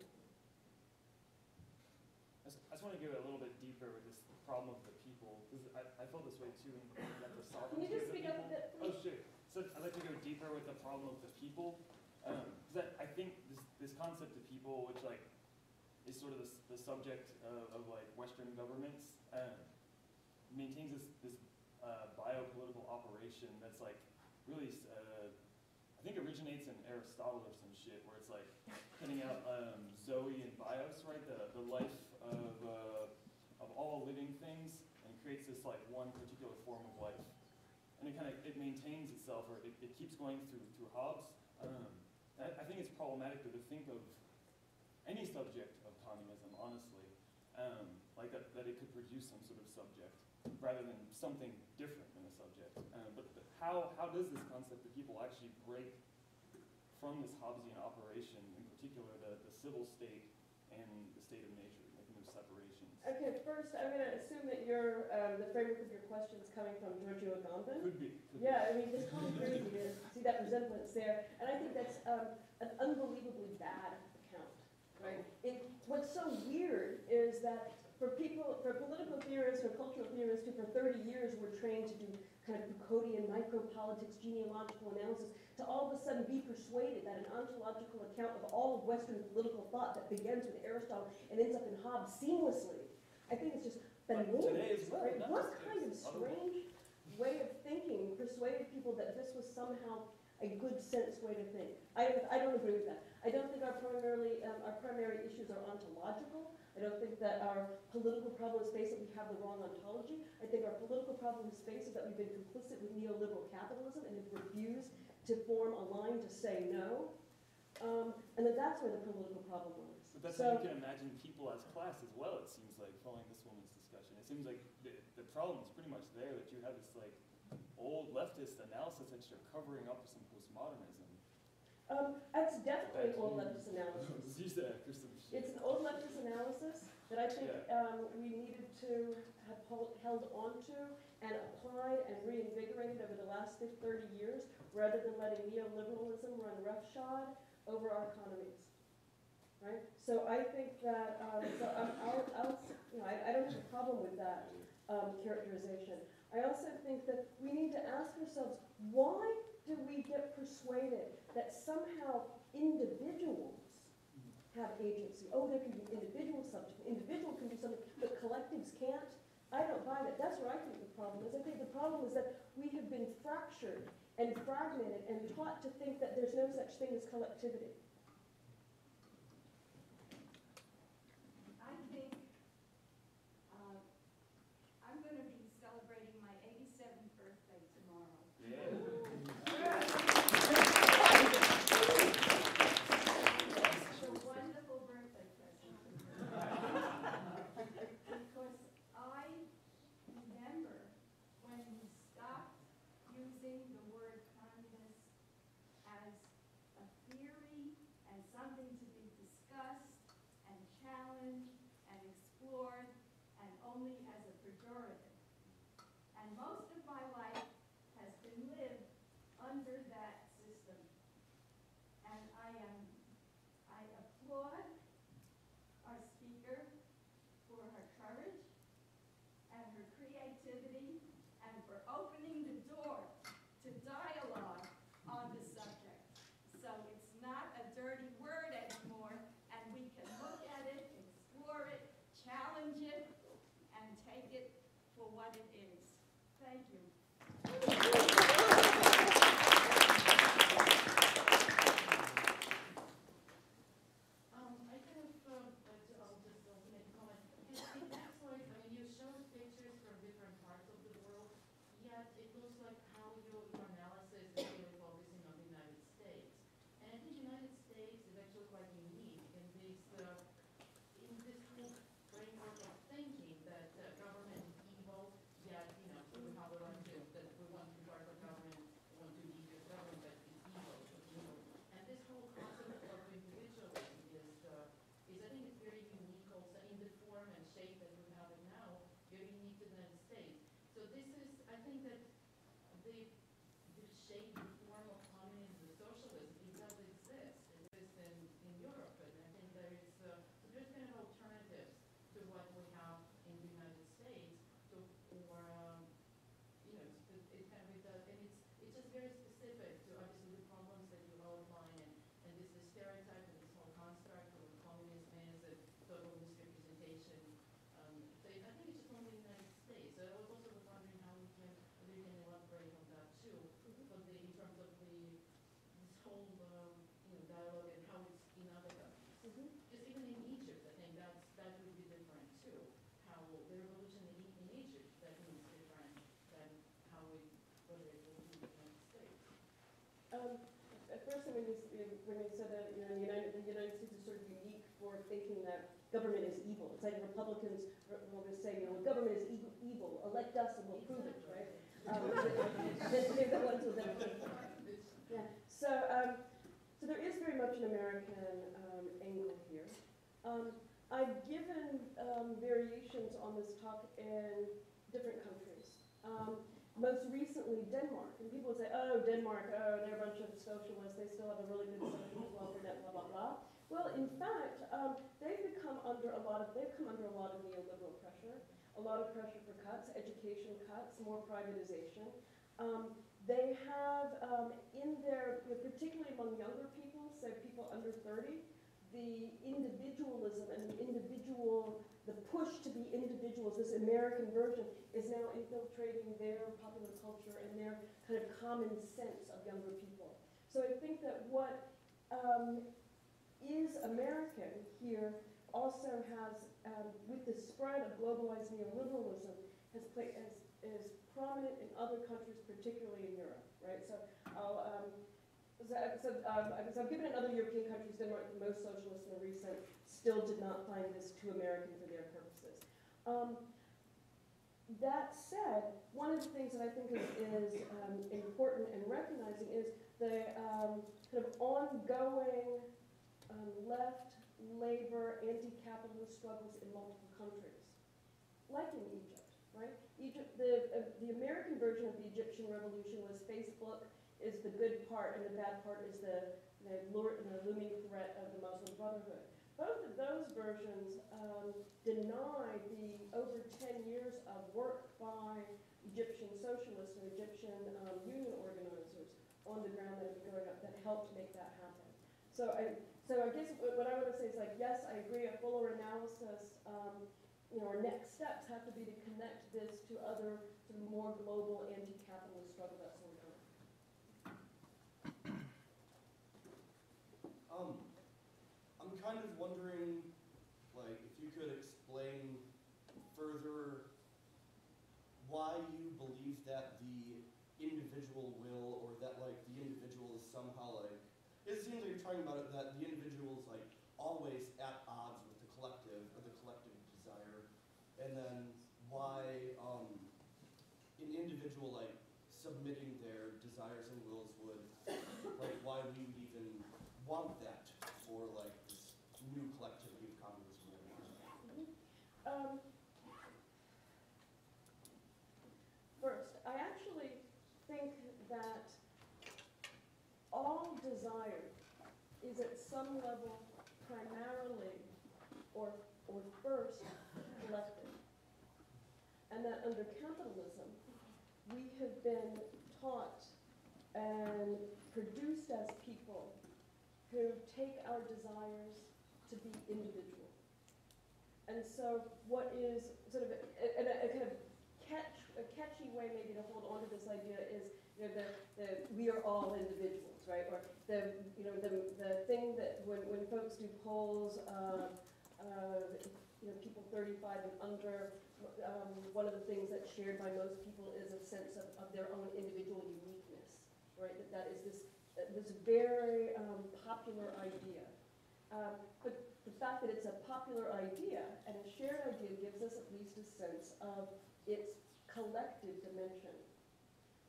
I just want to go a little bit deeper with this problem of the people, because I felt this way too when you got the Can you sovereignty just of the speak up people. a bit, Oh, please? sure. So I'd like to go deeper with the problem of the people. Because I think this concept of people, which like is sort of the subject of like Western governments, maintains this biopolitical operation that's like really, I think originates in Aristotle or some shit, where it's like cutting out Zoe and bios, right? The life of all living things, and creates this like one particular form of life. And it maintains itself, or it keeps going through Hobbes. I think it's problematic to think of any subject of communism, honestly, like that it could produce some sort of subject, rather than something different than a subject. But how does this concept of people actually break from this Hobbesian operation, in particular the civil state and the state of nature, making those separations? Okay, first, I'm going to assume that the framework of your question is coming from Giorgio Agamben. Could be. Yeah, I mean, just call it crazy to see that resemblance there. And I think that's an unbelievably bad account, right? What's so weird is that for political theorists or cultural theorists who for 30 years were trained to do kind of Foucauldian micropolitics, genealogical analysis, to all of a sudden be persuaded that an ontological account of all of Western political thought that begins with Aristotle and ends up in Hobbes seamlessly, I think it's just bananas. Today as well, Right? not What just kind of this, strange way of thinking persuaded people that this was somehow a good sense way to think? I don't agree with that. I don't think our primary issues are ontological. I don't think that our political problem is based that we have the wrong ontology. I think our political problem is based that we've been complicit with neoliberal capitalism and have refused to form a line to say no. And that's where the political problem lies. But that's how you can imagine people as class as well, it seems like, following this woman's discussion. It seems like the problem is pretty much there, that you have this like old leftist analysis that you're covering up with some postmodernism. That's definitely an old leftist analysis. Use that for some shit. It's an old leftist analysis that I think we needed to have held onto and applied and reinvigorated over the last 30 years, rather than letting neoliberalism run roughshod over our economies. Right? So I think that I don't have a problem with that characterization. I also think that we need to ask ourselves, why do we get persuaded that somehow individuals have agency? Oh, there can be individual subject. Individual can do something, but collectives can't. I don't buy that. That's where I think the problem is. I think the problem is that we have been fractured and fragmented and taught to think that there's no such thing as collectivity. I think I'm going to be celebrating my 87th birthday tomorrow. Yeah. It's a wonderful birthday present. Because I remember when we stopped using the word communist as a theory and something to be discussed and challenged and explored, and only as a pejorative. And most of my life has been lived under that system. And I applaud our speaker for her courage and her creativity and for opening the door to dialogue on the subject. So it's not a dirty word anymore, and we can look at it, explore it, challenge it, and take it for what it is. Thank you. At first, when you said that, you know, the United States is sort of unique for thinking that government is evil. It's like Republicans will just say, you know, government is evil. Elect us and we'll prove it, right? They're the ones with it. Yeah. So there is very much an American angle here. I've given variations on this talk in different countries. Most recently, Denmark. And people would say, oh, Denmark, oh, they're a bunch of socialists. They still have a really good social welfare net, blah, blah, blah. Well, in fact, they've come under a lot of neoliberal pressure, a lot of pressure for cuts, education cuts, more privatization. They have in their, you know, particularly among younger people, so people under 30, the individualism and the push to be individuals, this American version, is now infiltrating their popular culture and their kind of common sense of younger people. So I think that what is American here also has, with the spread of globalized neoliberalism, is prominent in other countries, particularly in Europe, right? So I've given in other European countries, Denmark, the most socialist and the recent, still did not find this too American for their purposes. That said, one of the things that I think is important in recognizing is the kind of ongoing left, labor, anti-capitalist struggles in multiple countries, like in Egypt, right? Egypt, the American version of the Egyptian revolution was Facebook is the good part, and the bad part is the looming threat of the Muslim Brotherhood. Both of those versions deny the over 10 years of work by Egyptian socialists and Egyptian union organizers on the ground that have been going up that helped make that happen. So I guess what I want to say is, like, yes, I agree, a fuller analysis, you know, our next steps have to be to connect this to other sort of more global anti-capitalist struggle that's going on. I'm kind of wondering, like, if you could explain further why you believe that the individual will, or that, like, the individual is somehow, like, it seems like you're talking about it, that the individual is, like, always at odds with the collective, or the collective desire, and then why an individual, like, submitting their desires and wills would, like, why we would even want that for, like, this new collectivity of communism. First, I actually think that all desire is at some level primarily or first collective. And that under capitalism, we have been taught and produced as people who take our desires to be individual. And so what is sort of a kind of catchy way maybe to hold on to this idea is, you know, the we are all individuals, right? Or the thing that when folks do polls, you know, people 35 and under, one of the things that's shared by most people is a sense of their own individual uniqueness, right? That is this very popular idea. But the fact that it's a popular idea and a shared idea gives us at least a sense of its collective dimension.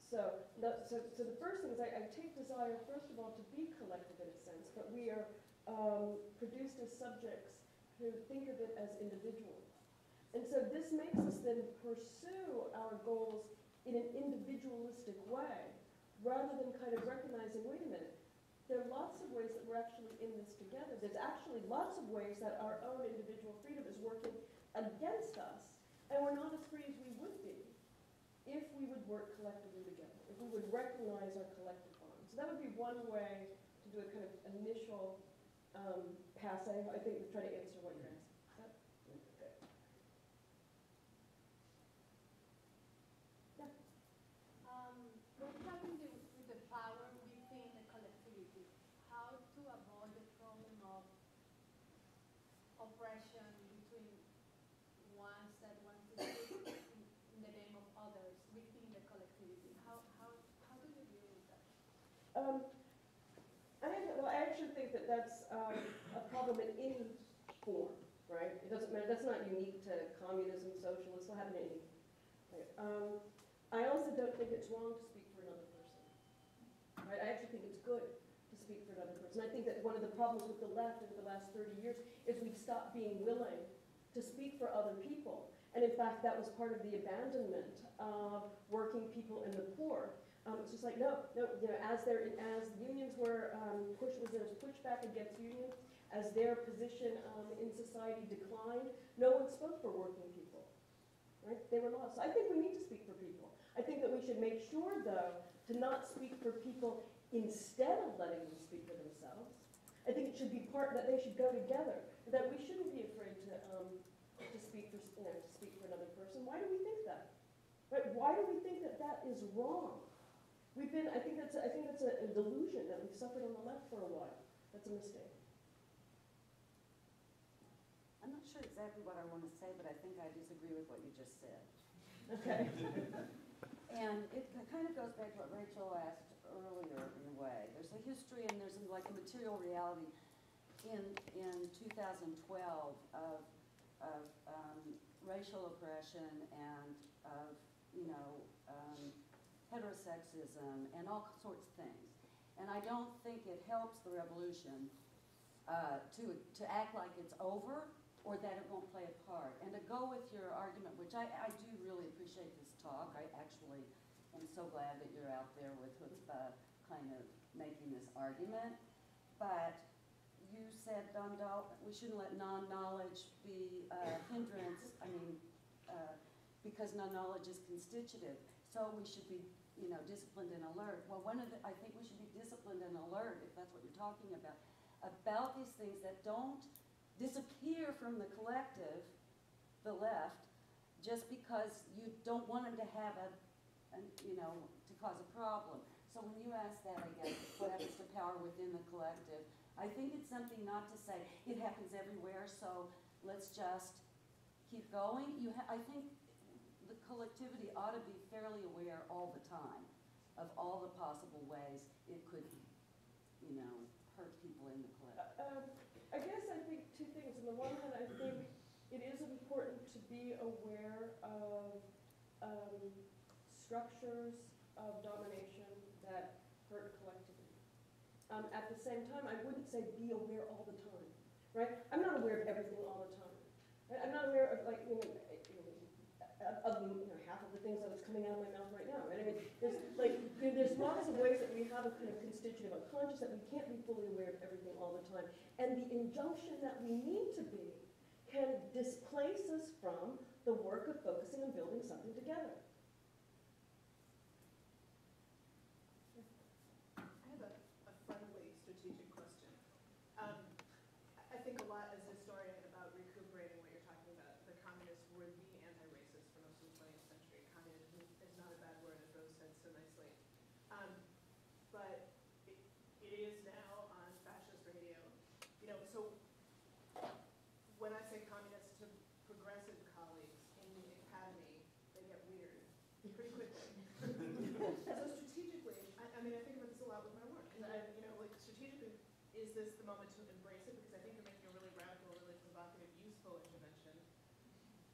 So the first thing is I take desire, first of all, to be collective in a sense, but we are produced as subjects who think of it as individual. And so this makes us then pursue our goals in an individualistic way, rather than kind of recognizing, wait a minute, there are lots of ways that we're actually in this together. There's actually lots of ways that our own individual freedom is working against us, and we're not as free as we would be if we would work collectively together, if we would recognize our collective bonds. So that would be one way to do a kind of initial passe, I think, to try to answer what you're asking. What happened with the power within the collectivity? How to avoid the problem of oppression between ones that want to speak in the name of others within the collectivity? How do you deal with that? that that's a problem in any form, right? It doesn't matter, that's not unique to communism, socialism, will happen in anything. Right? I also don't think it's wrong to speak for another person. Right? I actually think it's good to speak for another person. I think that one of the problems with the left over the last 30 years is we've stopped being willing to speak for other people. And in fact, that was part of the abandonment of working people and the poor. It's just like, no, as unions were, there was pushback against unions, as their position in society declined, no one spoke for working people, right? They were lost. So I think we need to speak for people. I think that we should make sure, though, to not speak for people instead of letting them speak for themselves. I think it should be that they should go together, that we shouldn't be afraid to speak for, to speak for another person. Why do we think that? Right? Why do we think that that is wrong? I think that's a delusion that we've suffered on the left for a while. That's a mistake. I'm not sure exactly what I want to say, but I think I disagree with what you just said. Okay. And it kind of goes back to what Rachel asked earlier in a way. There's a history and there's like a material reality in 2012 of racial oppression and of, heterosexism and all sorts of things. And I don't think it helps the revolution to act like it's over or that it won't play a part. And to go with your argument, which I do really appreciate this talk. I actually am so glad that you're out there with chutzpah kind of making this argument. But you said we shouldn't let non-knowledge be a hindrance. Because non-knowledge is constitutive. So we should be, disciplined and alert. Well, I think we should be disciplined and alert, if that's what you're talking about these things that don't disappear from the collective, the left, just because you don't want them to have to cause a problem. So when you ask that, I guess, what happens to power within the collective, I think it's something not to say it happens everywhere, so let's just keep going. I think the collectivity ought to be fairly aware all the time of all the possible ways it could, hurt people in the collective. I guess I think two things. On the one hand, I think it is important to be aware of structures of domination that hurt collectivity. At the same time, I wouldn't say be aware all the time, right? I'm not aware of everything all the time. Right? I'm not aware of half of the things that was coming out of my mouth right now, right? I mean, there's lots of ways that we have a kind of constitutive unconscious that we can't be fully aware of everything all the time. And the injunction that we need to be can displace us from the work of focusing on building something together. I have a friendly strategic question. I think a lot as a historian about recuperating what you're talking about. The communists were the anti-racists for most of the 20th century. Communism is not a bad word, as Rose said so nicely. But it is now on fascist radio. So when I say communist to progressive colleagues in the academy, they get weird pretty quickly. So strategically, I think about this a lot with my work. Strategically, is this the moment to embrace it? Because I think you're making a really radical, really provocative, useful intervention.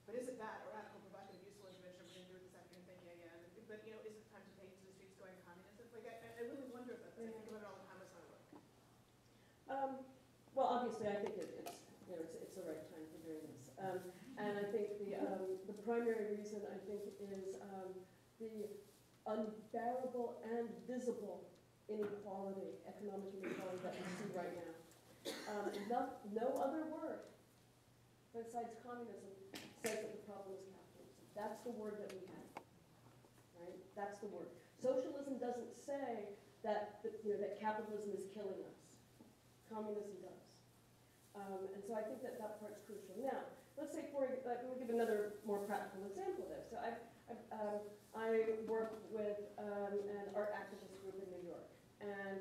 But is it that, a radical, provocative, useful intervention? We're going to do it this afternoon, thinking again. But, is it time to take to the streets going communism? I really wonder about this. I think about it all the time as I work. Well, obviously, I think it's the right time for doing this. And I think the primary reason, I think, is the unbearable and visible inequality, economic inequality that we see right now. No other word besides communism says that the problem is capitalism. That's the word that we have, right? That's the word. Socialism doesn't say that that capitalism is killing us. Communism does. And so I think that part's crucial. Now, let's say we'll give another more practical example of this. So I work with an art activist group in New York, and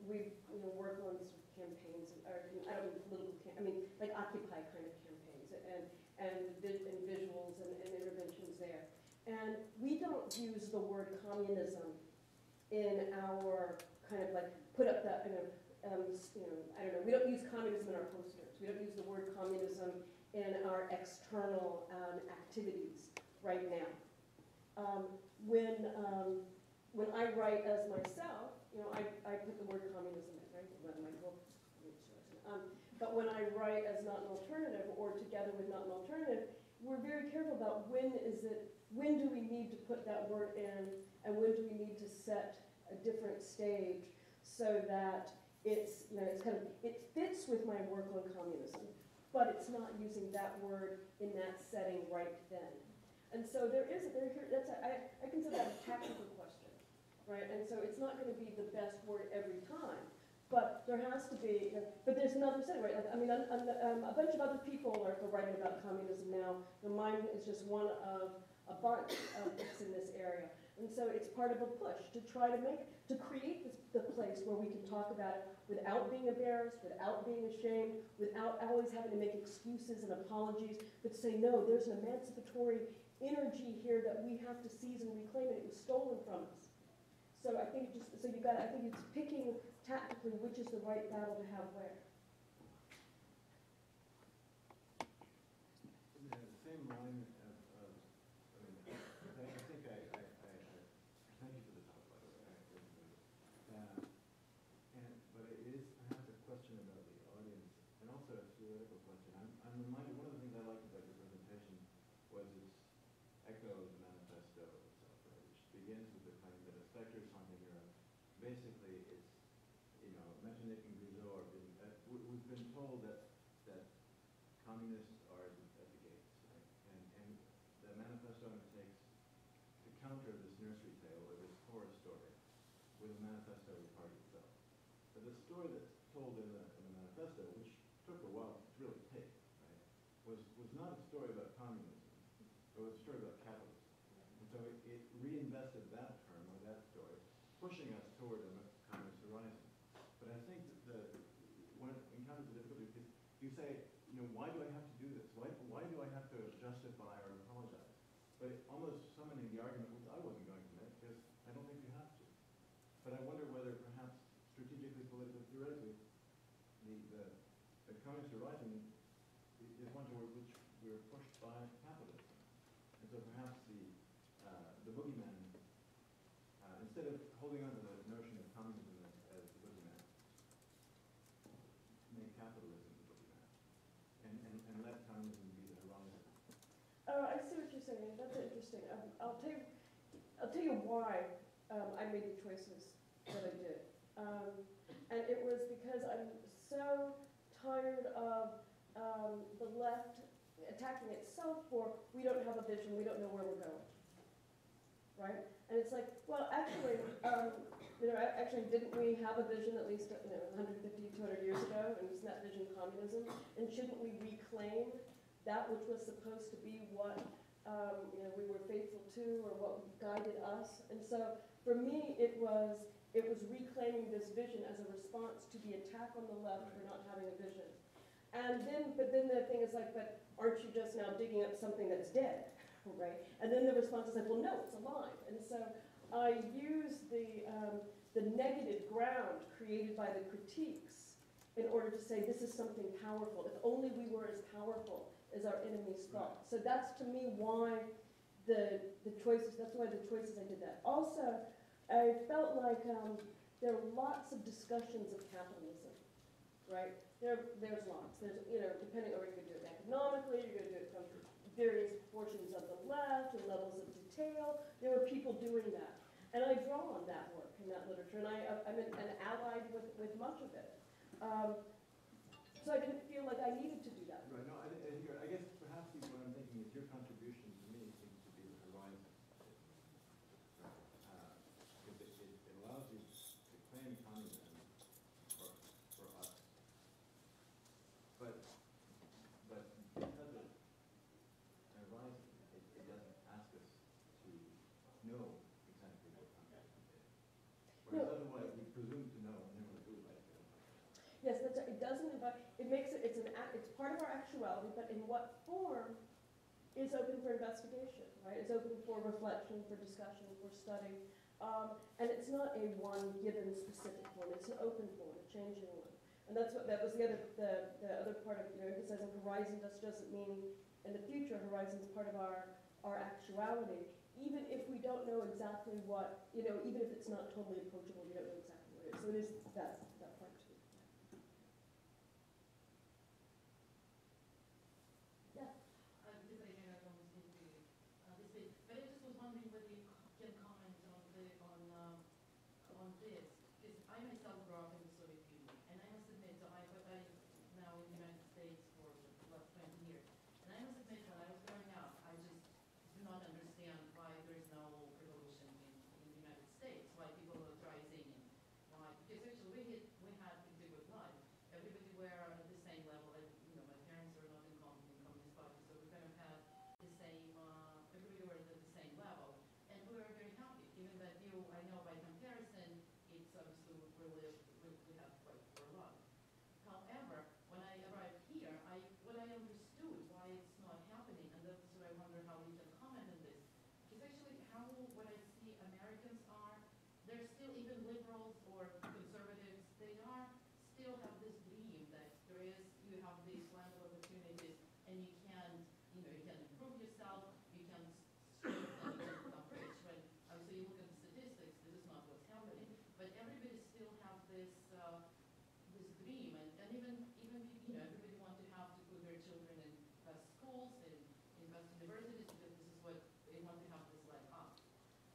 we work on sort of campaigns, or I don't mean political, like Occupy kind of campaigns, and visuals and interventions there. And we don't use the word communism in our kind of put up the I don't know, we don't use communism in our posters. We don't use the word communism in our external activities right now. When I write as myself, I put the word communism in, right? One of my book. But when I write as not an alternative or together with not an alternative, we're very careful about when do we need to put that word in and when do we need to set a different stage so that it fits with my work on communism, but it's not using that word in that setting right then. And so I consider that a tactical question, right? And so it's not going to be the best word every time. But there has to be, but there's another setting, right? A bunch of other people are writing about communism now. Mine is just one of a bunch of books in this area. And so it's part of a push to try to create the place where we can talk about it without being embarrassed, without being ashamed, without always having to make excuses and apologies, but say, no, there's an emancipatory energy here that we have to seize and reclaim, and it was stolen from us. So I think I think it's picking tactically which is the right battle to have where. In the same line of I think I thank you for the talk, by the way. But I have a question about the audience and also a theoretical question. I'm reminded, one of the things I liked about your presentation was its echo of the manifesto itself, right, which begins with the claim that a specter is haunting Europe. Basically, it's, Metternich and Gruisin are we've been told that communists are at the gates, right? And the manifesto undertakes to counter this nursery tale or this horror story with a manifesto of the party itself. But the story that's told in the manifesto, which took a while to really take, right, was not a story about communism. It was a story about capitalism. And so it reinvested that term or that story, pushing us toward a communist horizon. But I think that when it encounters the difficulty, because you say, why do I have to do this? Why do I have to justify or apologize? But almost summoning the argument, which I wasn't going to make, because I don't think you have to. But I wonder whether perhaps strategically, politically, theoretically, the communist horizon is one toward which we're pushed by capitalism. And so perhaps the boogeyman, instead of holding on to the notion of communism as the boogeyman, make capitalism the boogeyman, and let communism be the horizon. Oh, I see what you're saying. That's interesting. I'll tell you why I made the choices that I did. And it was because I'm so tired of the left attacking itself for, we don't have a vision, we don't know where we're going. Right? And it's like, well, actually, didn't we have a vision at least 150, 200 years ago? And isn't that vision communism? And shouldn't we reclaim that which was supposed to be what we were faithful to or what guided us? And so for me, it was reclaiming this vision as a response to the attack on the left for not having a vision. But then the thing is like, but aren't you just now digging up something that's dead, right? And then the response is like, well, no, it's alive. And so I use the negative ground created by the critiques in order to say this is something powerful. If only we were as powerful as our enemies thought. So that's to me why the choices. That's why the choices I did that. Also, I felt like there are lots of discussions of capitalism, right? There's lots. There's, depending on, you're going to do it economically, you're going to do it from various portions of the left and levels of detail. There were people doing that. And I draw on that work and that literature, and I'm an allied with much of it. So I didn't feel like I needed to do that. Right, no, I guess perhaps what I'm thinking is your contribution to me seems to be the horizon. Because it allows you to claim communism for us. But because it's an horizon, it doesn't ask us to know exactly what communism is. Whereas otherwise we presume to know and then we'll do like it. Yes, that's right. It doesn't invite. It makes it. It's part of our actuality, but in what form is open for investigation, right? It's open for reflection, for discussion, for study. And it's not a one given specific one, it's an open form, a changing one. And that was the other part of, emphasizing horizon doesn't mean in the future, horizon's part of our actuality. Even if we don't know exactly what, even if it's not totally approachable, we don't know exactly what it is. So it is that part too. Yeah. Because I know I don't speak to this bit, but I just was wondering whether you can comment on this, because I myself grew up in the Soviet Union, and I must admit, so I now in the United States for the last 20 years, and I must admit, when I was growing up, I just do not understand why there's no revolution in the United States, why people are rising, and why, because actually we had a pretty good life. Everybody were at the same level, like, my parents were not in communist party, so we kind of had the same, everybody were at the same level, and we were very happy, even that I know by comparison, it's obviously we have quite a lot. However, when I arrived here, what I understood why it's not happening, and that's what I wonder how we can comment on this, is actually what I see Americans are, they're still, even liberals or conservatives, they still have this dream that you have this land of opportunities, and you can improve yourself, you can strengthen, you can become rich. When obviously you look at the statistics, this is not what's happening, but everybody still have this dream, and even everybody want to put their children in best schools and in best universities, because this is what they want to have this leg up.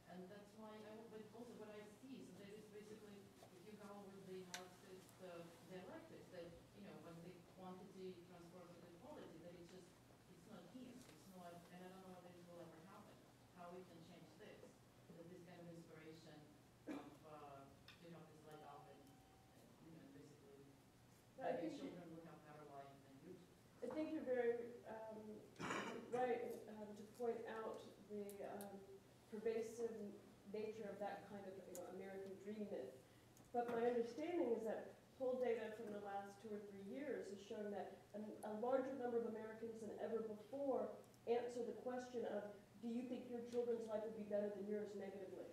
And that's why but also what I see is that it's basically, if you go with the Marxist dialectics, that when the quantity transforms into quality, that it's not here, it's not, and I don't know whether it will ever happen, how we can change this, that this kind of inspiration of to have this leg up, and basically I maybe think children will have better life than you. I think you're very right to point out the pervasive nature of that kind of American dream myth. But my understanding is that poll data from the last 2 or 3 years has shown that a larger number of Americans than ever before answer the question of, do you think your children's life would be better than yours, negatively?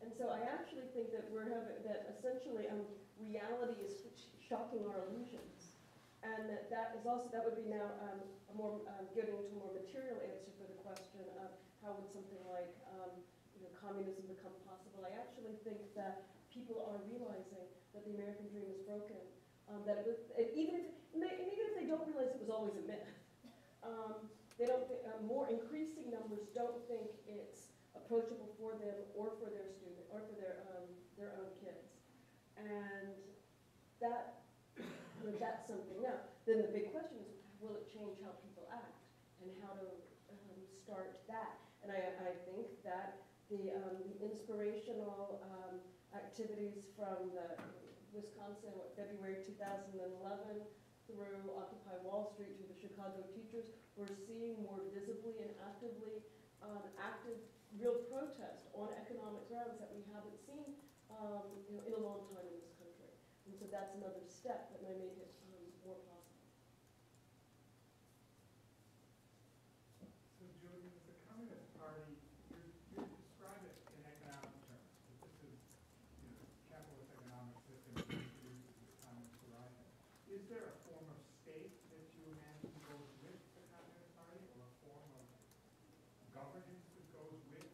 And so I actually think that that essentially reality is shocking our illusions. And that would be now a more getting to a more material answer for the question of how would something like communism become possible. I actually think that people are realizing that the American dream is broken. That even if they don't realize it was always a myth, they don't think, more increasing numbers don't think it's approachable for them or for their student or for their own kids, and that's something. Now, then the big question is, will it change how people act and how to start that? And I think that the inspirational activities from the Wisconsin, February 2011, through Occupy Wall Street to the Chicago teachers, we're seeing more visibly and actively active real protest on economic grounds that we haven't seen in a long time in this country. And so that's another step that may make it more possible. So Jodi, as a Communist Party, you describe it in economic terms, that this is capitalist economic system that produces this communist horizon. Is there a form of state that you imagine goes with the Communist Party, or a form of governance that goes with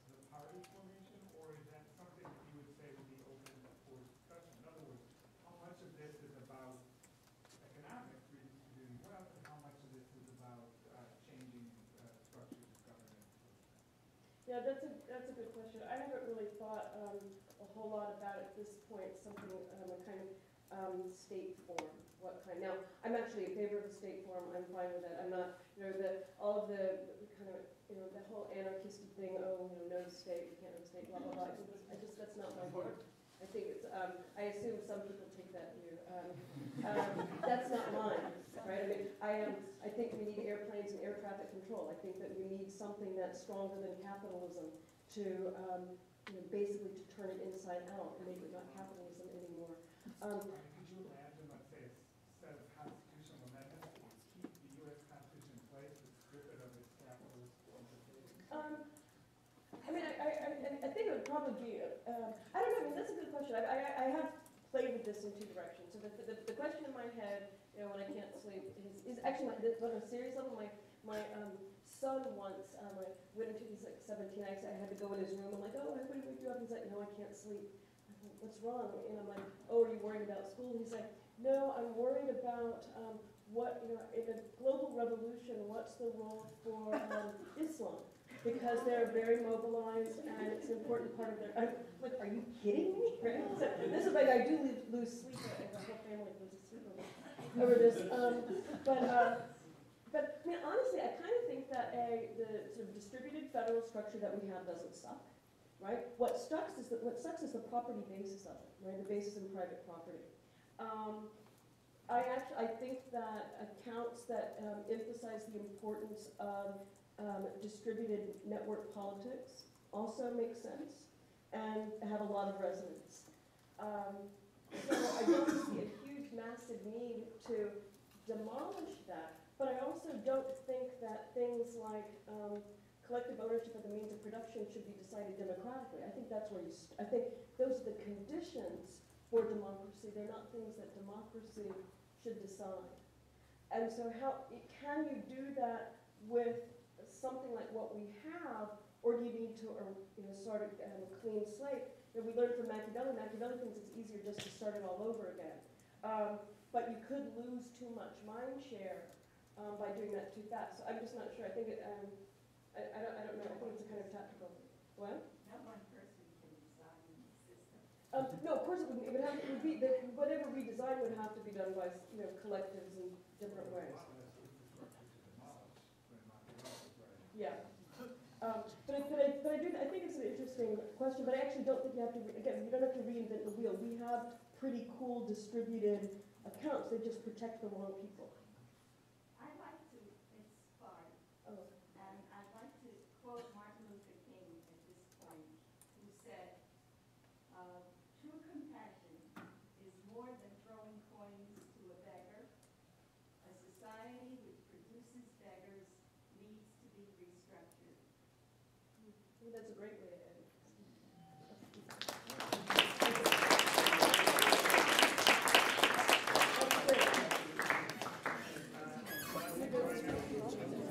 the party formation, or is that something that you would say would be open for discussion? In other words, how much of this is about economic redistributing wealth, and how much of this is about changing structures of governance? Yeah, that's a good question. I haven't really thought a whole lot about it at this point. Something a kind of state form. What kind? Now, I'm actually in favor of a state form. I'm fine with that. I'm not. All of the kind of the whole anarchistic thing. Oh, no state. You can't have a state. Blah blah blah. That's not my word. I think it's. I assume some people take that view. That's not mine, right? I think we need airplanes and air traffic control. I think that we need something that's stronger than capitalism to, basically to turn it inside out and make it not capitalism anymore. Could you imagine, let's say, a set of constitutional amendments that would keep the U.S. Constitution in place but strip it of its capitalist implications? I think it would probably be, I don't know, I mean, that's a good question. I have played with this in two directions. So the question in my head, you know, when I can't sleep is actually, on a serious level, my son once, I went into, he's like 17, I had to go in his room, I'm like, oh, everybody wake you up, he's like, no, I can't sleep. I thought, what's wrong? And I'm like, oh, are you worried about school? He's like, no, I'm worried about what, you know, in a global revolution, what's the role for Islam? Because they're very mobilized and it's an important part of their, I'm like, are you kidding me? Right? So this is like, I do lose sleep, and the whole family loses sleep over this. But I mean, honestly, I kind of think that the sort of distributed federal structure that we have doesn't suck, right? What sucks is the property basis of it, right? The basis in private property. I think that accounts that emphasize the importance of distributed network politics also make sense and have a lot of resonance. So I don't see a huge, massive need to demolish that, but I also don't think that things like collective ownership of the means of production should be decided democratically. I think that's where I think those are the conditions for democracy. They're not things that democracy should decide. And so can you do that with something like what we have, or do you need to start a clean slate? You know, we learned from Machiavelli. Machiavelli thinks it's easier just to start it all over again. But you could lose too much mind share by doing that too fast. So I'm just not sure. I think I don't know. I think it's a kind of tactical. What? Not one person can design the system. No, of course it wouldn't. It would be whatever redesign would have to be done by collectives in different ways. Yeah. But I think it's an interesting question, but I actually don't think you have to, again, you don't have to reinvent the wheel. We have pretty cool distributed accounts. They just protect the wrong people. I'd like to inspire, Oh. and I'd like to quote Martin Luther King at this point, who said, true compassion is more than throwing coins to a beggar. A society which produces beggars needs to be restructured. I think that's a great way to end it. That's great.